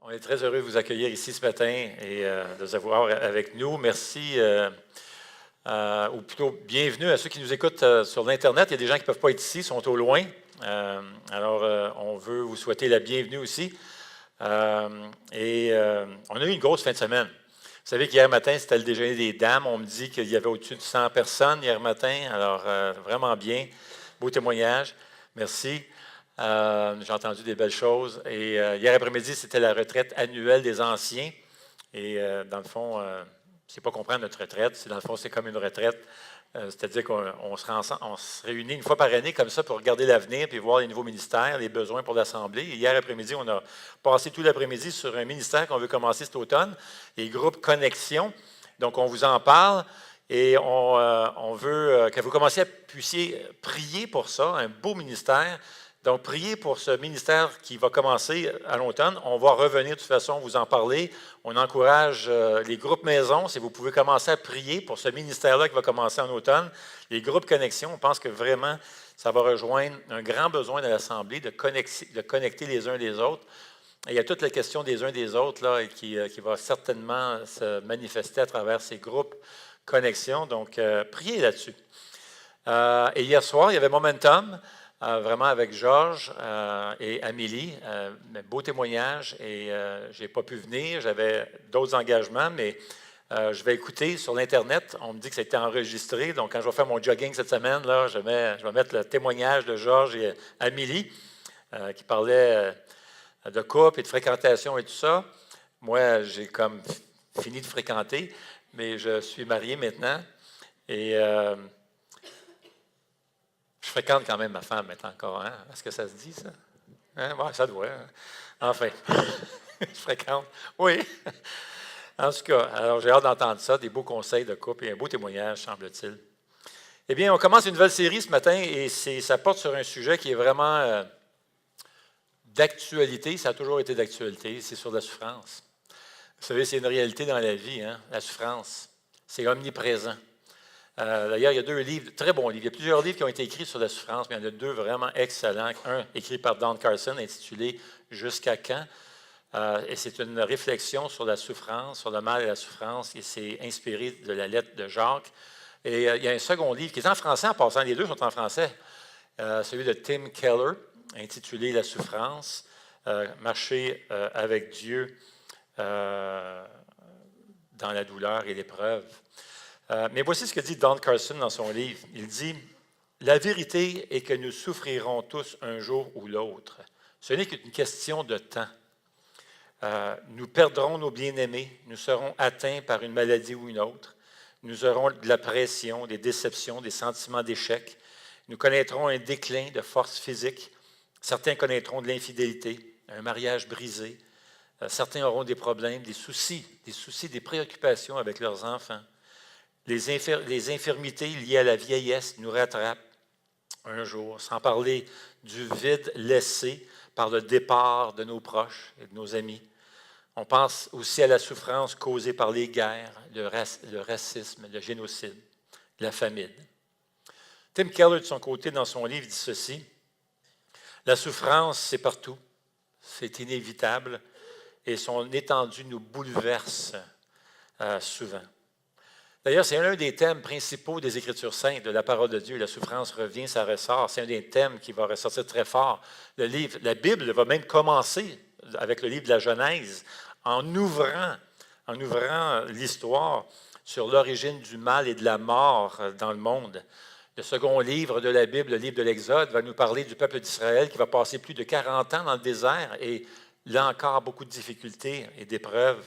On est très heureux de vous accueillir ici ce matin et de vous avoir avec nous. Merci, ou plutôt bienvenue à ceux qui nous écoutent sur l'Internet. Il y a des gens qui ne peuvent pas être ici, sont au loin. Alors, on veut vous souhaiter la bienvenue aussi. On a eu une grosse fin de semaine. Vous savez qu'hier matin, c'était le déjeuner des dames. On me dit qu'il y avait au-dessus de 100 personnes hier matin. Alors, vraiment bien. Beau témoignage. Merci. J'ai entendu des belles choses. Et hier après-midi, c'était la retraite annuelle des anciens. Et dans le fond, c'est pas comprendre notre retraite. Dans le fond, c'est comme une retraite. C'est-à-dire qu'on se réunit une fois par année comme ça pour regarder l'avenir puis voir les nouveaux ministères, les besoins pour l'Assemblée. Et hier après-midi, on a passé tout l'après-midi sur un ministère qu'on veut commencer cet automne, les groupes Connexion. Donc, on vous en parle. Et on veut que vous puissiez prier pour ça, un beau ministère. Donc, priez pour ce ministère qui va commencer à l'automne. On va revenir de toute façon vous en parler. On encourage les groupes maison, si vous pouvez commencer à prier pour ce ministère-là qui va commencer en automne. Les groupes Connexion, on pense que vraiment, ça va rejoindre un grand besoin de l'Assemblée de connecter les uns les autres. Et il y a toute la question des uns des autres là, qui va certainement se manifester à travers ces groupes Connexion. Donc, priez là-dessus. Et hier soir, il y avait Momentum. Vraiment avec Georges et Amélie, beau témoignage et je n'ai pas pu venir, j'avais d'autres engagements, mais je vais écouter sur l'Internet, on me dit que ça a été enregistré, donc quand je vais faire mon jogging cette semaine, là, je vais mettre le témoignage de Georges et Amélie qui parlaient de couple et de fréquentation et tout ça. Moi, j'ai comme fini de fréquenter, mais je suis marié maintenant et je fréquente quand même ma femme maintenant encore. Hein? Est-ce que ça se dit, ça? Hein? Ouais, ça doit. Hein? Enfin, je fréquente. Oui. En tout cas, alors j'ai hâte d'entendre ça, des beaux conseils de couple et un beau témoignage, semble-t-il. Eh bien, on commence une nouvelle série ce matin et ça porte sur un sujet qui est vraiment d'actualité. Ça a toujours été d'actualité, c'est sur la souffrance. Vous savez, c'est une réalité dans la vie, hein? La souffrance. C'est omniprésent. D'ailleurs, il y a 2 livres, très bons livres. Il y a plusieurs livres qui ont été écrits sur la souffrance, mais il y en a 2 vraiment excellents. Un écrit par Don Carson, intitulé « Jusqu'à quand ?» et c'est une réflexion sur la souffrance, sur le mal et la souffrance, et c'est inspiré de la lettre de Jacques. Et il y a un second livre qui est en français, en passant, les 2 sont en français, celui de Tim Keller, intitulé « La souffrance, marcher avec Dieu dans la douleur et l'épreuve ». Mais voici ce que dit Don Carson dans son livre. Il dit « La vérité est que nous souffrirons tous un jour ou l'autre. Ce n'est qu'une question de temps. Nous perdrons nos bien-aimés, nous serons atteints par une maladie ou une autre. Nous aurons de la pression, des déceptions, des sentiments d'échec. Nous connaîtrons un déclin de force physique. Certains connaîtront de l'infidélité, un mariage brisé. Certains auront des problèmes, des soucis, des préoccupations avec leurs enfants. Les infirmités liées à la vieillesse nous rattrapent un jour, sans parler du vide laissé par le départ de nos proches et de nos amis. On pense aussi à la souffrance causée par les guerres, le racisme, le génocide, la famine. Tim Keller, de son côté, dans son livre, dit ceci. « La souffrance, c'est partout, c'est inévitable et son étendue nous bouleverse souvent. » D'ailleurs, c'est l'un des thèmes principaux des Écritures saintes, de la parole de Dieu. La souffrance revient, ça ressort. C'est un des thèmes qui va ressortir très fort. La Bible va même commencer avec le livre de la Genèse en ouvrant l'histoire sur l'origine du mal et de la mort dans le monde. Le second livre de la Bible, le livre de l'Exode, va nous parler du peuple d'Israël qui va passer plus de 40 ans dans le désert et là encore beaucoup de difficultés et d'épreuves.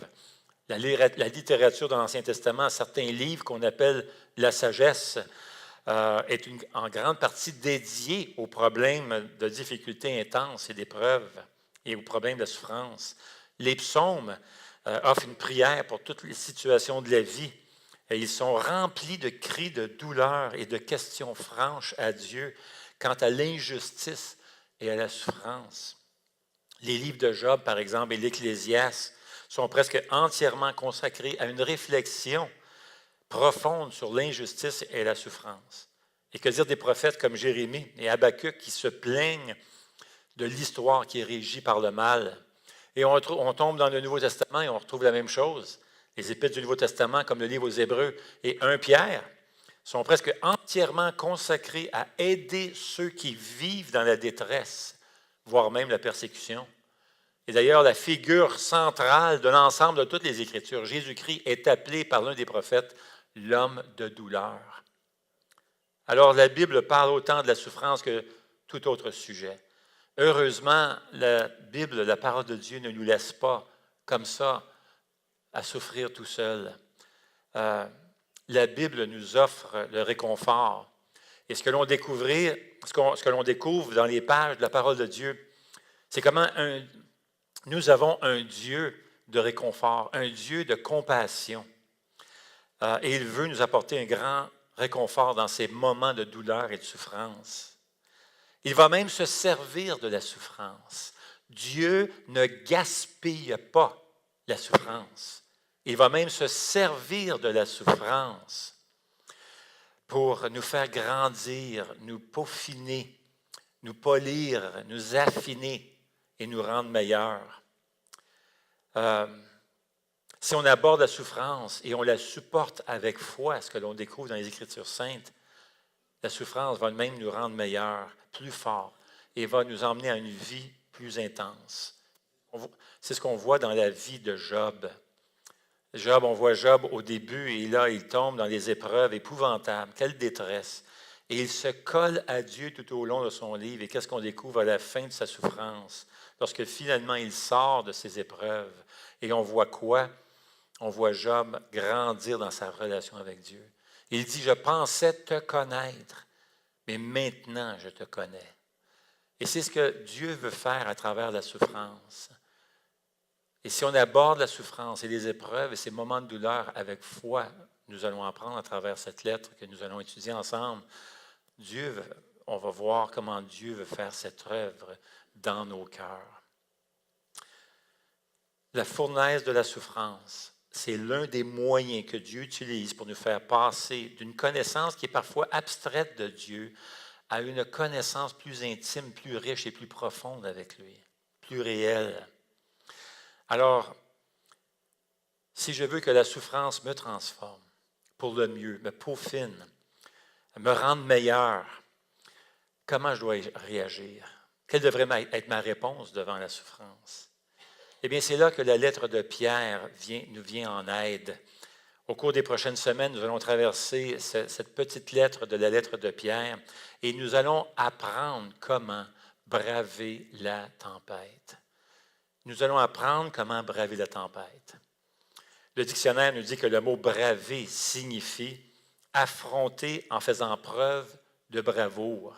La littérature de l'Ancien Testament, certains livres qu'on appelle la sagesse, est en grande partie dédiée aux problèmes de difficultés intenses et d'épreuves et aux problèmes de souffrance. Les psaumes offrent une prière pour toutes les situations de la vie et ils sont remplis de cris de douleur et de questions franches à Dieu quant à l'injustice et à la souffrance. Les livres de Job, par exemple, et l'Ecclésiaste sont presque entièrement consacrés à une réflexion profonde sur l'injustice et la souffrance. Et que dire des prophètes comme Jérémie et Habakkuk qui se plaignent de l'histoire qui est régie par le mal. Et on tombe dans le Nouveau Testament et on retrouve la même chose. Les épîtres du Nouveau Testament, comme le livre aux Hébreux et 1 Pierre, sont presque entièrement consacrés à aider ceux qui vivent dans la détresse, voire même la persécution. Et d'ailleurs, la figure centrale de l'ensemble de toutes les Écritures, Jésus-Christ, est appelé par l'un des prophètes l'homme de douleur. Alors, la Bible parle autant de la souffrance que tout autre sujet. Heureusement, la Bible, la parole de Dieu, ne nous laisse pas comme ça à souffrir tout seul. La Bible nous offre le réconfort. Et ce que l'on découvre dans les pages de la parole de Dieu, c'est comment nous avons un Dieu de réconfort, un Dieu de compassion. Et il veut nous apporter un grand réconfort dans ces moments de douleur et de souffrance. Il va même se servir de la souffrance. Dieu ne gaspille pas la souffrance. Il va même se servir de la souffrance pour nous faire grandir, nous peaufiner, nous polir, nous affiner et nous rendre meilleurs. Si on aborde la souffrance et on la supporte avec foi, ce que l'on découvre dans les Écritures saintes, la souffrance va même nous rendre meilleurs, plus forts, et va nous emmener à une vie plus intense. C'est ce qu'on voit dans la vie de Job. Job, on voit Job au début, et là, il tombe dans des épreuves épouvantables. Quelle détresse! Et il se colle à Dieu tout au long de son livre. Et qu'est-ce qu'on découvre à la fin de sa souffrance? Lorsque finalement il sort de ses épreuves. Et on voit quoi? On voit Job grandir dans sa relation avec Dieu. Il dit, « Je pensais te connaître, mais maintenant je te connais. » Et c'est ce que Dieu veut faire à travers la souffrance. Et si on aborde la souffrance et les épreuves et ces moments de douleur avec foi, nous allons apprendre à travers cette lettre que nous allons étudier ensemble. On va voir comment Dieu veut faire cette œuvre dans nos cœurs. La fournaise de la souffrance, c'est l'un des moyens que Dieu utilise pour nous faire passer d'une connaissance qui est parfois abstraite de Dieu à une connaissance plus intime, plus riche et plus profonde avec lui, plus réelle. Alors, si je veux que la souffrance me transforme pour le mieux, me peaufine, me rende meilleur, comment je dois réagir? Quelle devrait être ma réponse devant la souffrance? Eh bien, c'est là que la lettre de Pierre nous vient en aide. Au cours des prochaines semaines, nous allons traverser cette petite lettre de la lettre de Pierre et nous allons apprendre comment braver la tempête. Nous allons apprendre comment braver la tempête. Le dictionnaire nous dit que le mot « braver » signifie « affronter en faisant preuve de bravoure ».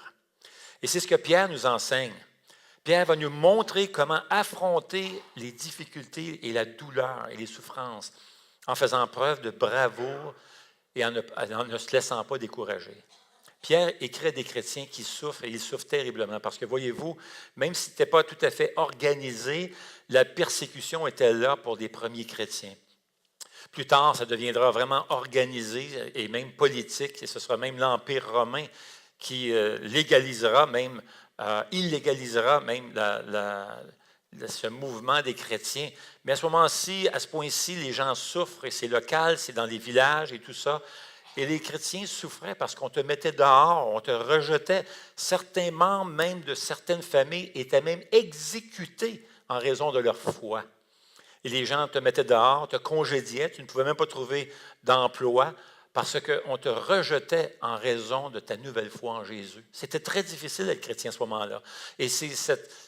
Et c'est ce que Pierre nous enseigne. Pierre va nous montrer comment affronter les difficultés et la douleur et les souffrances en faisant preuve de bravoure et en ne se laissant pas décourager. Pierre écrit à des chrétiens qui souffrent, et ils souffrent terriblement, parce que, voyez-vous, même si ce n'était pas tout à fait organisé, la persécution était là pour des premiers chrétiens. Plus tard, ça deviendra vraiment organisé et même politique, et ce sera même l'Empire romain qui illégalisera même ce mouvement des chrétiens. Mais à ce moment-ci, à ce point-ci, les gens souffrent, et c'est local, c'est dans les villages et tout ça. Et les chrétiens souffraient parce qu'on te mettait dehors, on te rejetait. Certains membres même de certaines familles étaient même exécutés en raison de leur foi. Et les gens te mettaient dehors, te congédiaient, tu ne pouvais même pas trouver d'emploi parce qu'on te rejetait en raison de ta nouvelle foi en Jésus. C'était très difficile d'être chrétien à ce moment-là. Et c'est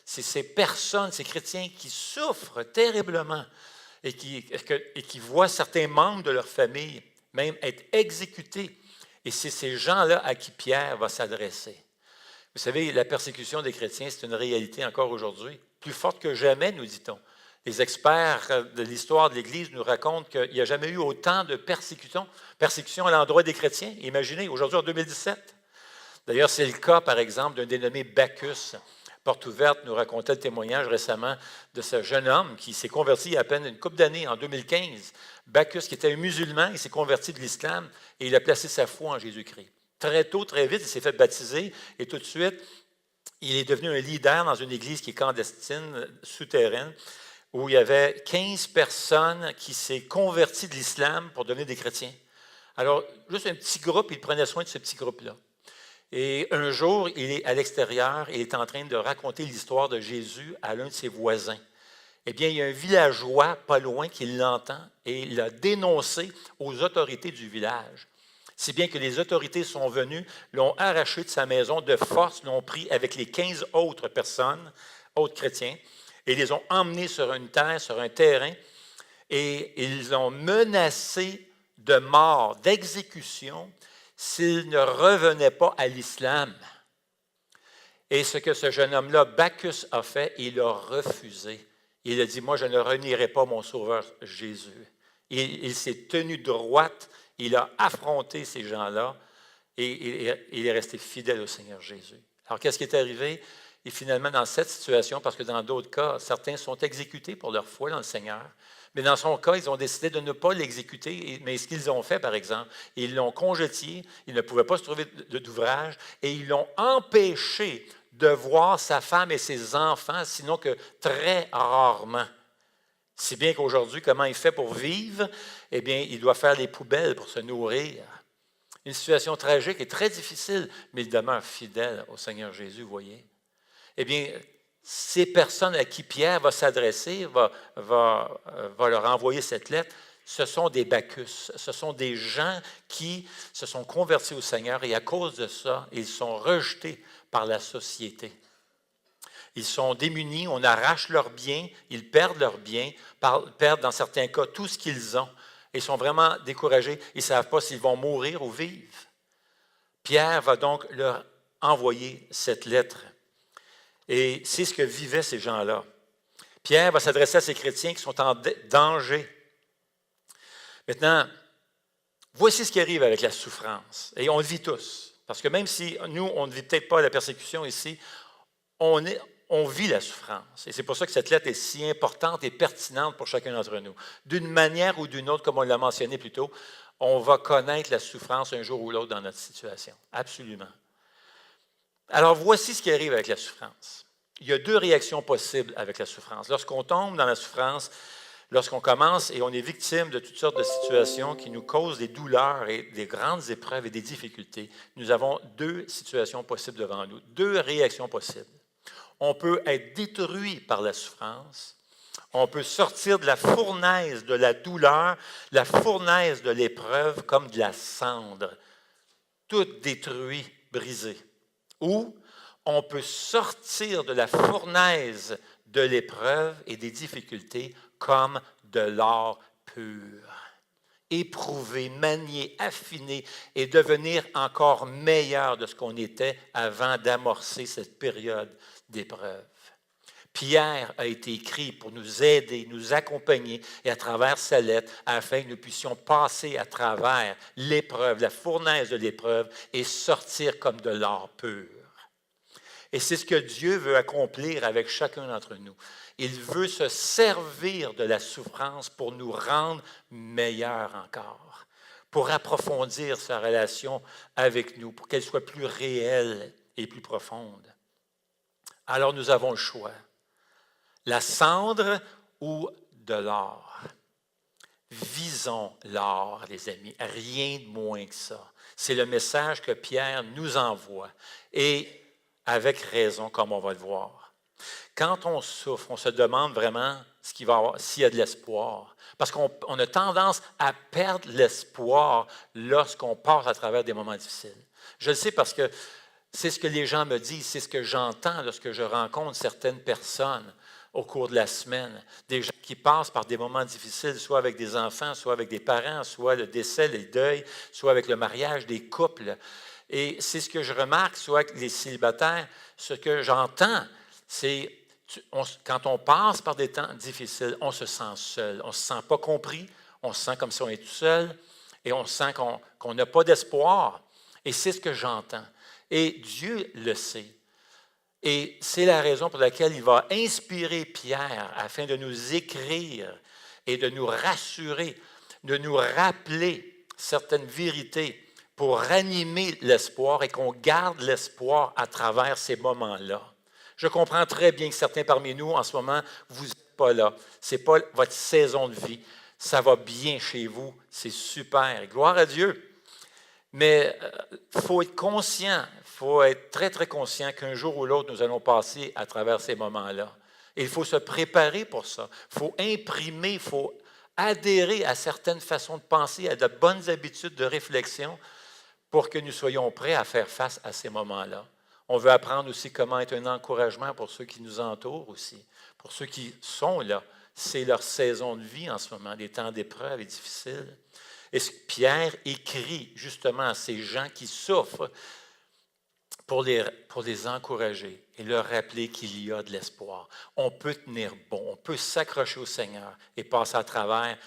ces personnes, ces chrétiens qui souffrent terriblement et qui voient certains membres de leur famille même être exécutés. Et c'est ces gens-là à qui Pierre va s'adresser. Vous savez, la persécution des chrétiens, c'est une réalité encore aujourd'hui, plus forte que jamais, nous dit-on. Les experts de l'histoire de l'Église nous racontent qu'il n'y a jamais eu autant de persécutions à l'endroit des chrétiens. Imaginez, aujourd'hui en 2017. D'ailleurs, c'est le cas, par exemple, d'un dénommé Bacchus. Porte ouverte nous racontait le témoignage récemment de ce jeune homme qui s'est converti il y a à peine une couple d'années, en 2015. Bacchus, qui était un musulman, il s'est converti de l'islam et il a placé sa foi en Jésus-Christ. très tôt, très vite, il s'est fait baptiser et tout de suite, il est devenu un leader dans une église qui est clandestine, souterraine, où il y avait 15 personnes qui s'est converties de l'islam pour devenir des chrétiens. Alors, juste un petit groupe, il prenait soin de ce petit groupe-là. Et un jour, il est à l'extérieur et il est en train de raconter l'histoire de Jésus à l'un de ses voisins. Eh bien, il y a un villageois pas loin qui l'entend et l'a dénoncé aux autorités du village. Si bien que les autorités sont venues, l'ont arraché de sa maison de force, l'ont pris avec les 15 autres personnes, autres chrétiens, et les ont emmenés sur une terre, sur un terrain, et ils ont menacé de mort, d'exécution, s'ils ne revenaient pas à l'islam. Et ce que ce jeune homme-là, Bacchus, a fait, il a refusé. Il a dit, moi, je ne renierai pas mon Sauveur Jésus. Il s'est tenu droite, il a affronté ces gens-là et il est resté fidèle au Seigneur Jésus. Alors, qu'est-ce qui est arrivé? Et finalement, dans cette situation, parce que dans d'autres cas, certains sont exécutés pour leur foi dans le Seigneur, mais dans son cas, ils ont décidé de ne pas l'exécuter. Mais ce qu'ils ont fait, par exemple, ils l'ont congédié, il ne pouvait pas se trouver d'ouvrage, et ils l'ont empêché de voir sa femme et ses enfants, sinon que très rarement. Si bien qu'aujourd'hui, comment il fait pour vivre? Eh bien, il doit faire les poubelles pour se nourrir. Une situation tragique et très difficile, mais il demeure fidèle au Seigneur Jésus, vous voyez. Eh bien, ces personnes à qui Pierre va s'adresser, va leur envoyer cette lettre, ce sont des Bacchus, ce sont des gens qui se sont convertis au Seigneur et à cause de ça, ils sont rejetés par la société. Ils sont démunis, on arrache leurs biens, ils perdent leurs biens, perdent dans certains cas tout ce qu'ils ont. Ils sont vraiment découragés, ils ne savent pas s'ils vont mourir ou vivre. Pierre va donc leur envoyer cette lettre. Et c'est ce que vivaient ces gens-là. Pierre va s'adresser à ces chrétiens qui sont en danger. Maintenant, voici ce qui arrive avec la souffrance. Et on le vit tous. Parce que même si nous, on ne vit peut-être pas la persécution ici, on vit la souffrance. Et c'est pour ça que cette lettre est si importante et pertinente pour chacun d'entre nous. D'une manière ou d'une autre, comme on l'a mentionné plus tôt, on va connaître la souffrance un jour ou l'autre dans notre situation. Absolument. Alors, voici ce qui arrive avec la souffrance. Il y a deux réactions possibles avec la souffrance. Lorsqu'on tombe dans la souffrance, lorsqu'on commence et on est victime de toutes sortes de situations qui nous causent des douleurs et des grandes épreuves et des difficultés, nous avons deux situations possibles devant nous, deux réactions possibles. On peut être détruit par la souffrance, on peut sortir de la fournaise de la douleur, la fournaise de l'épreuve comme de la cendre, tout détruit, brisé. Ou on peut sortir de la fournaise de l'épreuve et des difficultés comme de l'or pur. Éprouver, manier, affiner et devenir encore meilleur de ce qu'on était avant d'amorcer cette période d'épreuve. Pierre a été écrit pour nous aider, nous accompagner et à travers sa lettre, afin que nous puissions passer à travers l'épreuve, la fournaise de l'épreuve et sortir comme de l'or pur. Et c'est ce que Dieu veut accomplir avec chacun d'entre nous. Il veut se servir de la souffrance pour nous rendre meilleurs encore, pour approfondir sa relation avec nous, pour qu'elle soit plus réelle et plus profonde. Alors nous avons le choix. La cendre ou de l'or. Visons l'or, les amis, rien de moins que ça. C'est le message que Pierre nous envoie, et avec raison, comme on va le voir. Quand on souffre, on se demande vraiment s'il y a de l'espoir, parce qu'on a tendance à perdre l'espoir lorsqu'on passe à travers des moments difficiles. Je le sais parce que c'est ce que les gens me disent, c'est ce que j'entends lorsque je rencontre certaines personnes au cours de la semaine, des gens qui passent par des moments difficiles, soit avec des enfants, soit avec des parents, soit le décès, le deuil, soit avec le mariage, des couples. Et c'est ce que je remarque, soit avec les célibataires, ce que j'entends, c'est quand on passe par des temps difficiles, on se sent seul, on ne se sent pas compris, on se sent comme si on est tout seul, et on sent qu'on n'a pas d'espoir. Et c'est ce que j'entends. Et Dieu le sait. Et c'est la raison pour laquelle il va inspirer Pierre afin de nous écrire et de nous rassurer, de nous rappeler certaines vérités pour ranimer l'espoir et qu'on garde l'espoir à travers ces moments-là. Je comprends très bien que certains parmi nous, en ce moment, vous n'êtes pas là. Ce n'est pas votre saison de vie. Ça va bien chez vous. C'est super. Gloire à Dieu. Mais il faut être conscient, il faut être très, très conscient qu'un jour ou l'autre, nous allons passer à travers ces moments-là. Et il faut se préparer pour ça. Il faut imprimer, il faut adhérer à certaines façons de penser, à de bonnes habitudes de réflexion pour que nous soyons prêts à faire face à ces moments-là. On veut apprendre aussi comment être un encouragement pour ceux qui nous entourent aussi, pour ceux qui sont là. C'est leur saison de vie en ce moment, des temps d'épreuve et difficiles. Et Pierre écrit justement à ces gens qui souffrent pour les encourager et leur rappeler qu'il y a de l'espoir. On peut tenir bon, on peut s'accrocher au Seigneur et passer à travers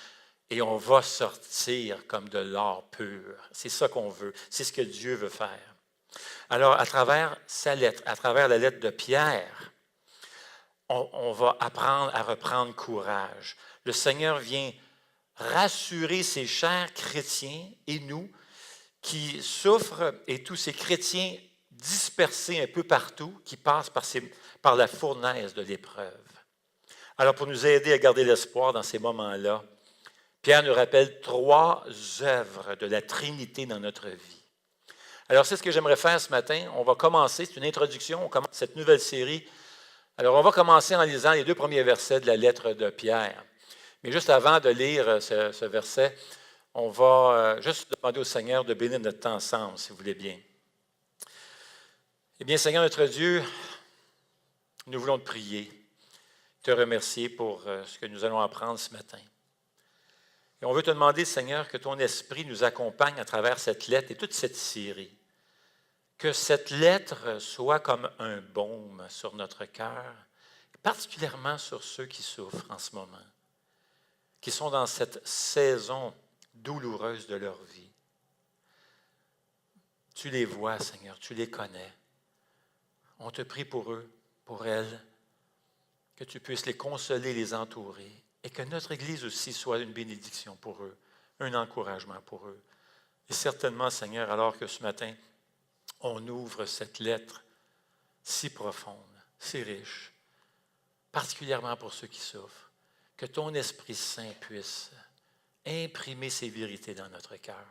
et on va sortir comme de l'or pur. C'est ça qu'on veut, c'est ce que Dieu veut faire. Alors, à travers sa lettre, à travers la lettre de Pierre, on va apprendre à reprendre courage. Le Seigneur vient rassurer ces chers chrétiens et nous qui souffrent et tous ces chrétiens dispersés un peu partout qui passent par la fournaise de l'épreuve. Alors, pour nous aider à garder l'espoir dans ces moments-là, Pierre nous rappelle 3 œuvres de la Trinité dans notre vie. Alors, c'est ce que j'aimerais faire ce matin. On va commencer, c'est une introduction, on commence cette nouvelle série. Alors, on va commencer en lisant les 2 premiers versets de la lettre de Pierre. Mais juste avant de lire ce verset, on va juste demander au Seigneur de bénir notre temps ensemble, si vous voulez bien. Eh bien, Seigneur notre Dieu, nous voulons te prier, te remercier pour ce que nous allons apprendre ce matin. Et on veut te demander, Seigneur, que ton esprit nous accompagne à travers cette lettre et toute cette série. Que cette lettre soit comme un baume sur notre cœur, particulièrement sur ceux qui souffrent en ce moment, qui sont dans cette saison douloureuse de leur vie. Tu les vois, Seigneur, tu les connais. On te prie pour eux, pour elles, que tu puisses les consoler, les entourer, et que notre Église aussi soit une bénédiction pour eux, un encouragement pour eux. Et certainement, Seigneur, alors que ce matin, on ouvre cette lettre si profonde, si riche, particulièrement pour ceux qui souffrent, que ton Esprit Saint puisse imprimer ces vérités dans notre cœur.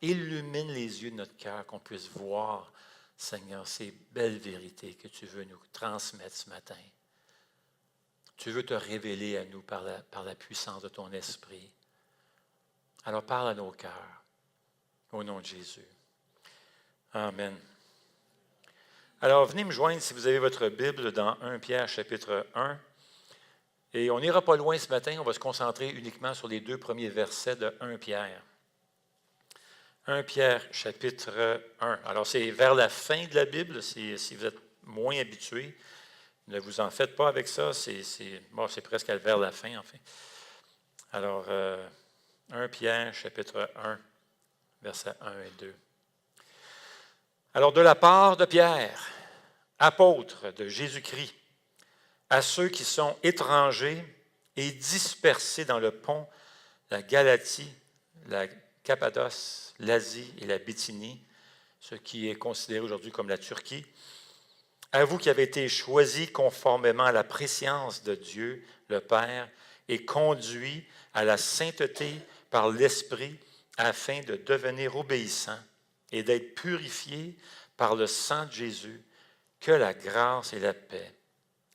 Illumine les yeux de notre cœur, qu'on puisse voir, Seigneur, ces belles vérités que tu veux nous transmettre ce matin. Tu veux te révéler à nous par la puissance de ton esprit. Alors parle à nos cœurs, au nom de Jésus. Amen. Alors venez me joindre si vous avez votre Bible dans 1 Pierre chapitre 1. Et on n'ira pas loin ce matin, on va se concentrer uniquement sur les 2 premiers versets de 1 Pierre. 1 Pierre chapitre 1. Alors c'est vers la fin de la Bible, si vous êtes moins habitués. Ne vous en faites pas avec ça, c'est presque vers la fin, en fait. Alors, 1 Pierre, chapitre 1, versets 1 et 2. Alors, de la part de Pierre, apôtre de Jésus-Christ, à ceux qui sont étrangers et dispersés dans le Pont, la Galatie, la Cappadoce, l'Asie et la Bithynie, ce qui est considéré aujourd'hui comme la Turquie, à vous qui avez été choisis conformément à la préscience de Dieu, le Père, et conduits à la sainteté par l'Esprit, afin de devenir obéissants et d'être purifiés par le sang de Jésus, que la grâce et la paix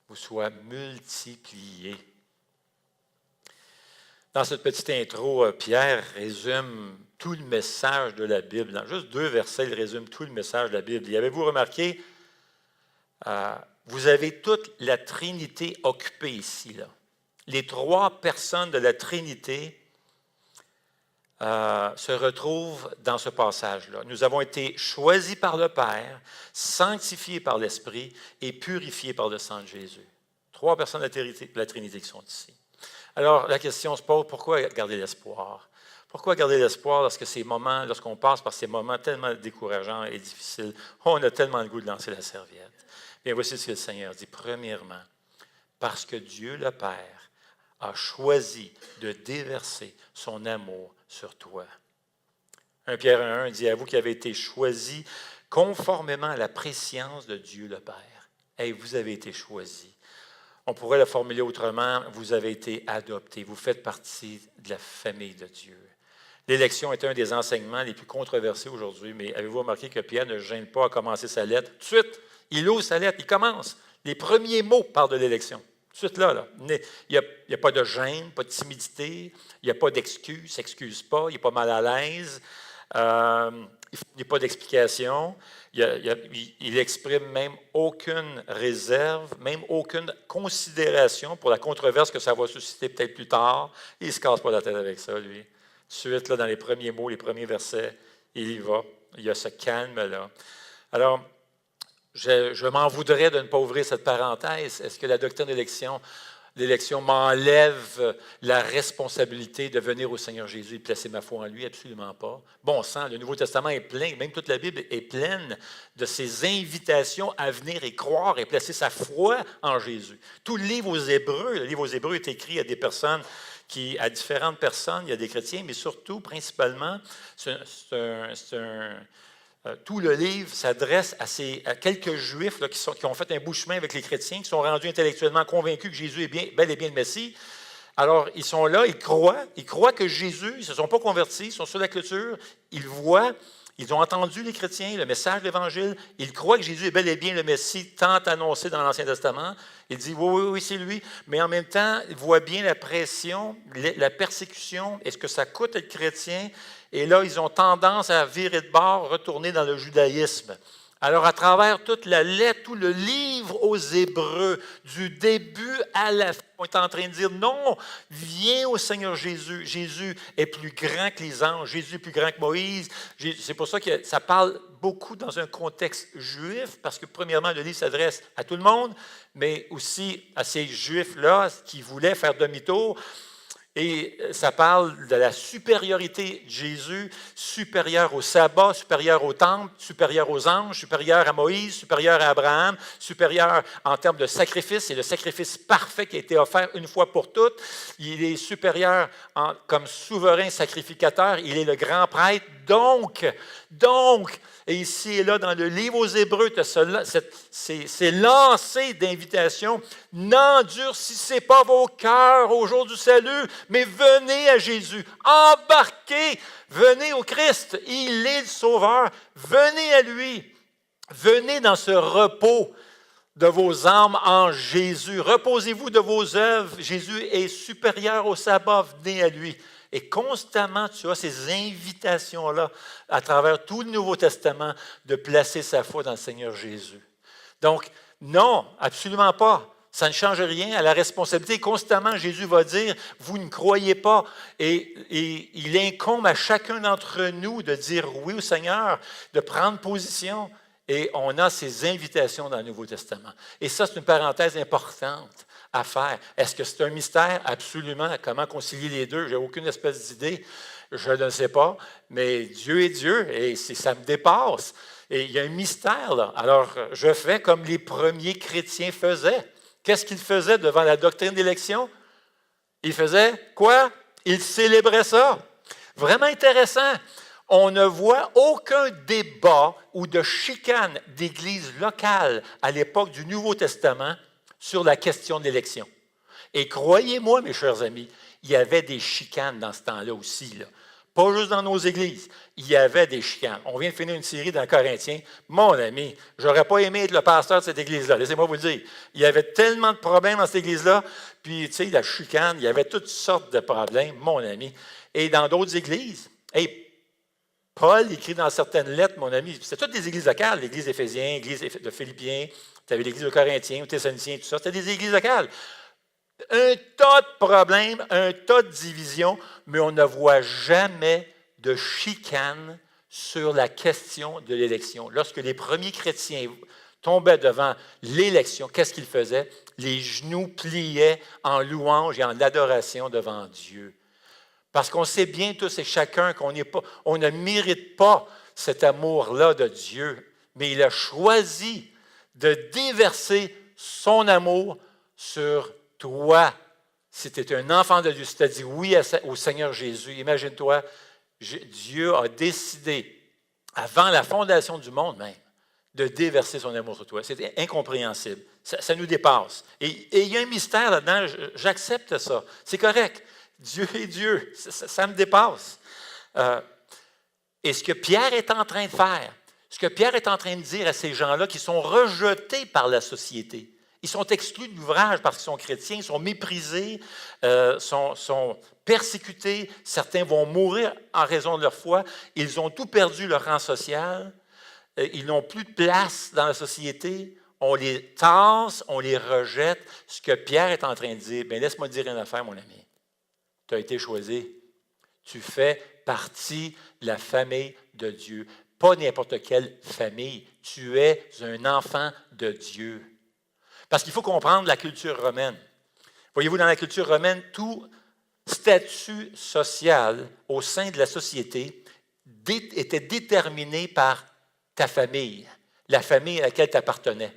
vous soient multipliées. Dans cette petite intro, Pierre résume tout le message de la Bible. Dans juste 2 versets, il résume tout le message de la Bible. Y avez-vous remarqué? Vous avez toute la Trinité occupée ici, là. Les 3 personnes de la Trinité se retrouvent dans ce passage-là. Nous avons été choisis par le Père, sanctifiés par l'Esprit et purifiés par le sang de Jésus. 3 personnes de la Trinité qui sont ici. Alors, la question se pose, pourquoi garder l'espoir? Pourquoi garder l'espoir lorsqu'on passe par ces moments tellement décourageants et difficiles? On a tellement le goût de lancer la serviette. Bien, voici ce que le Seigneur dit. Premièrement, parce que Dieu le Père a choisi de déverser son amour sur toi. 1 Pierre 1 dit « À vous qui avez été choisis conformément à la préscience de Dieu le Père. » Hey, vous avez été choisis. On pourrait le formuler autrement, vous avez été adoptés, vous faites partie de la famille de Dieu. L'élection est un des enseignements les plus controversés aujourd'hui, mais avez-vous remarqué que Pierre ne gêne pas à commencer sa lettre? Tout de suite, il ouvre sa lettre, il commence. Les premiers mots parlent de l'élection. Tout de suite là. Il n'y a pas de gêne, pas de timidité, il n'y a pas d'excuse, il ne s'excuse pas, il n'est pas mal à l'aise, il n'y a pas d'explication. Il exprime même aucune réserve, même aucune considération pour la controverse que ça va susciter peut-être plus tard. Il ne se casse pas la tête avec ça, lui. Suite, là, dans les premiers mots, les premiers versets, il y va. Il y a ce calme-là. Alors, je m'en voudrais de ne pas ouvrir cette parenthèse. Est-ce que la doctrine d'élection m'enlève la responsabilité de venir au Seigneur Jésus et de placer ma foi en lui? Absolument pas. Bon sang, le Nouveau Testament est plein, même toute la Bible est pleine de ces invitations à venir et croire et placer sa foi en Jésus. Tout le livre aux Hébreux est écrit à des personnes à différentes personnes, il y a des chrétiens, mais surtout, principalement, tout le livre s'adresse à quelques Juifs là, qui ont fait un bout de chemin avec les chrétiens, qui sont rendus intellectuellement convaincus que Jésus est bel et bien le Messie. Alors, ils sont là, ils croient que Jésus, ils ne se sont pas convertis, ils sont sur la clôture, ils voient, ils ont entendu les chrétiens, le message de l'Évangile, ils croient que Jésus est bel et bien le Messie tant annoncé dans l'Ancien Testament. Ils disent oui, c'est lui, mais en même temps, ils voient bien la pression, la persécution, et ce que ça coûte être chrétien. Et là, ils ont tendance à virer de bord, retourner dans le judaïsme. Alors, à travers toute la lettre, tout le livre aux Hébreux, du début à la fin, on est en train de dire non, viens au Seigneur Jésus. Jésus est plus grand que les anges, Jésus est plus grand que Moïse. C'est pour ça que ça parle beaucoup dans un contexte juif, parce que premièrement, le livre s'adresse à tout le monde, mais aussi à ces Juifs-là qui voulaient faire demi-tour. Et ça parle de la supériorité de Jésus, supérieur au sabbat, supérieur au temple, supérieur aux anges, supérieur à Moïse, supérieur à Abraham, supérieur en termes de sacrifice. C'est le sacrifice parfait qui a été offert une fois pour toutes. Il est supérieur comme souverain sacrificateur. Il est le grand prêtre. Donc, et ici et là, dans le livre aux Hébreux, c'est lancé d'invitation. N'endurcissez pas vos cœurs au jour du salut, mais venez à Jésus. Embarquez, venez au Christ. Il est le Sauveur. Venez à lui. Venez dans ce repos de vos âmes en Jésus. Reposez-vous de vos œuvres. Jésus est supérieur au sabbat. Venez à lui. Et constamment, tu as ces invitations-là, à travers tout le Nouveau Testament, de placer sa foi dans le Seigneur Jésus. Donc, non, absolument pas. Ça ne change rien à la responsabilité. Constamment, Jésus va dire, vous ne croyez pas. Et il incombe à chacun d'entre nous de dire oui au Seigneur, de prendre position. Et on a ces invitations dans le Nouveau Testament. Et ça, c'est une parenthèse importante à faire. Est-ce que c'est un mystère? Absolument. Comment concilier les deux? Je n'ai aucune espèce d'idée. Je ne sais pas. Mais Dieu est Dieu et ça me dépasse. Et il y a un mystère là. Alors, je fais comme les premiers chrétiens faisaient. Qu'est-ce qu'ils faisaient devant la doctrine d'élection? Ils faisaient quoi? Ils célébraient ça. Vraiment intéressant. On ne voit aucun débat ou de chicane d'église locale à l'époque du Nouveau Testament sur la question de l'élection. Et croyez-moi, mes chers amis, il y avait des chicanes dans ce temps-là aussi. Là. Pas juste dans nos églises. Il y avait des chicanes. On vient de finir une série dans Corinthiens. Mon ami, j'aurais pas aimé être le pasteur de cette église-là. Laissez-moi vous le dire. Il y avait tellement de problèmes dans cette église-là. Puis, tu sais, la chicane, il y avait toutes sortes de problèmes, mon ami. Et dans d'autres églises, Paul écrit dans certaines lettres, mon ami, c'était toutes des églises locales, l'église d'Éphésiens, l'église de Philippiens, tu avais l'église de Corinthiens, Thessaloniciens, tout ça, c'était des églises locales. Un tas de problèmes, un tas de divisions, mais on ne voit jamais de chicane sur la question de l'élection. Lorsque les premiers chrétiens tombaient devant l'élection, qu'est-ce qu'ils faisaient? Les genoux pliaient en louange et en adoration devant Dieu. Parce qu'on sait bien tous et chacun qu'on ne mérite pas cet amour-là de Dieu, mais il a choisi de déverser son amour sur toi. Si tu es un enfant de Dieu, si tu as dit oui au Seigneur Jésus, imagine-toi, Dieu a décidé, avant la fondation du monde même, de déverser son amour sur toi. C'est incompréhensible. Ça nous dépasse. Et il y a un mystère là-dedans, j'accepte ça. C'est correct. Dieu est Dieu. Ça me dépasse. Et ce que Pierre est en train de faire, ce que Pierre est en train de dire à ces gens-là qui sont rejetés par la société, ils sont exclus de l'ouvrage parce qu'ils sont chrétiens, ils sont méprisés, sont persécutés, certains vont mourir en raison de leur foi, ils ont tout perdu leur rang social, ils n'ont plus de place dans la société, on les tasse, on les rejette. Ce que Pierre est en train de dire, bien laisse-moi te dire une affaire, mon ami. Tu as été choisi. Tu fais partie de la famille de Dieu. Pas n'importe quelle famille. Tu es un enfant de Dieu. Parce qu'il faut comprendre la culture romaine. Voyez-vous, dans la culture romaine, tout statut social au sein de la société était déterminé par ta famille, la famille à laquelle tu appartenais.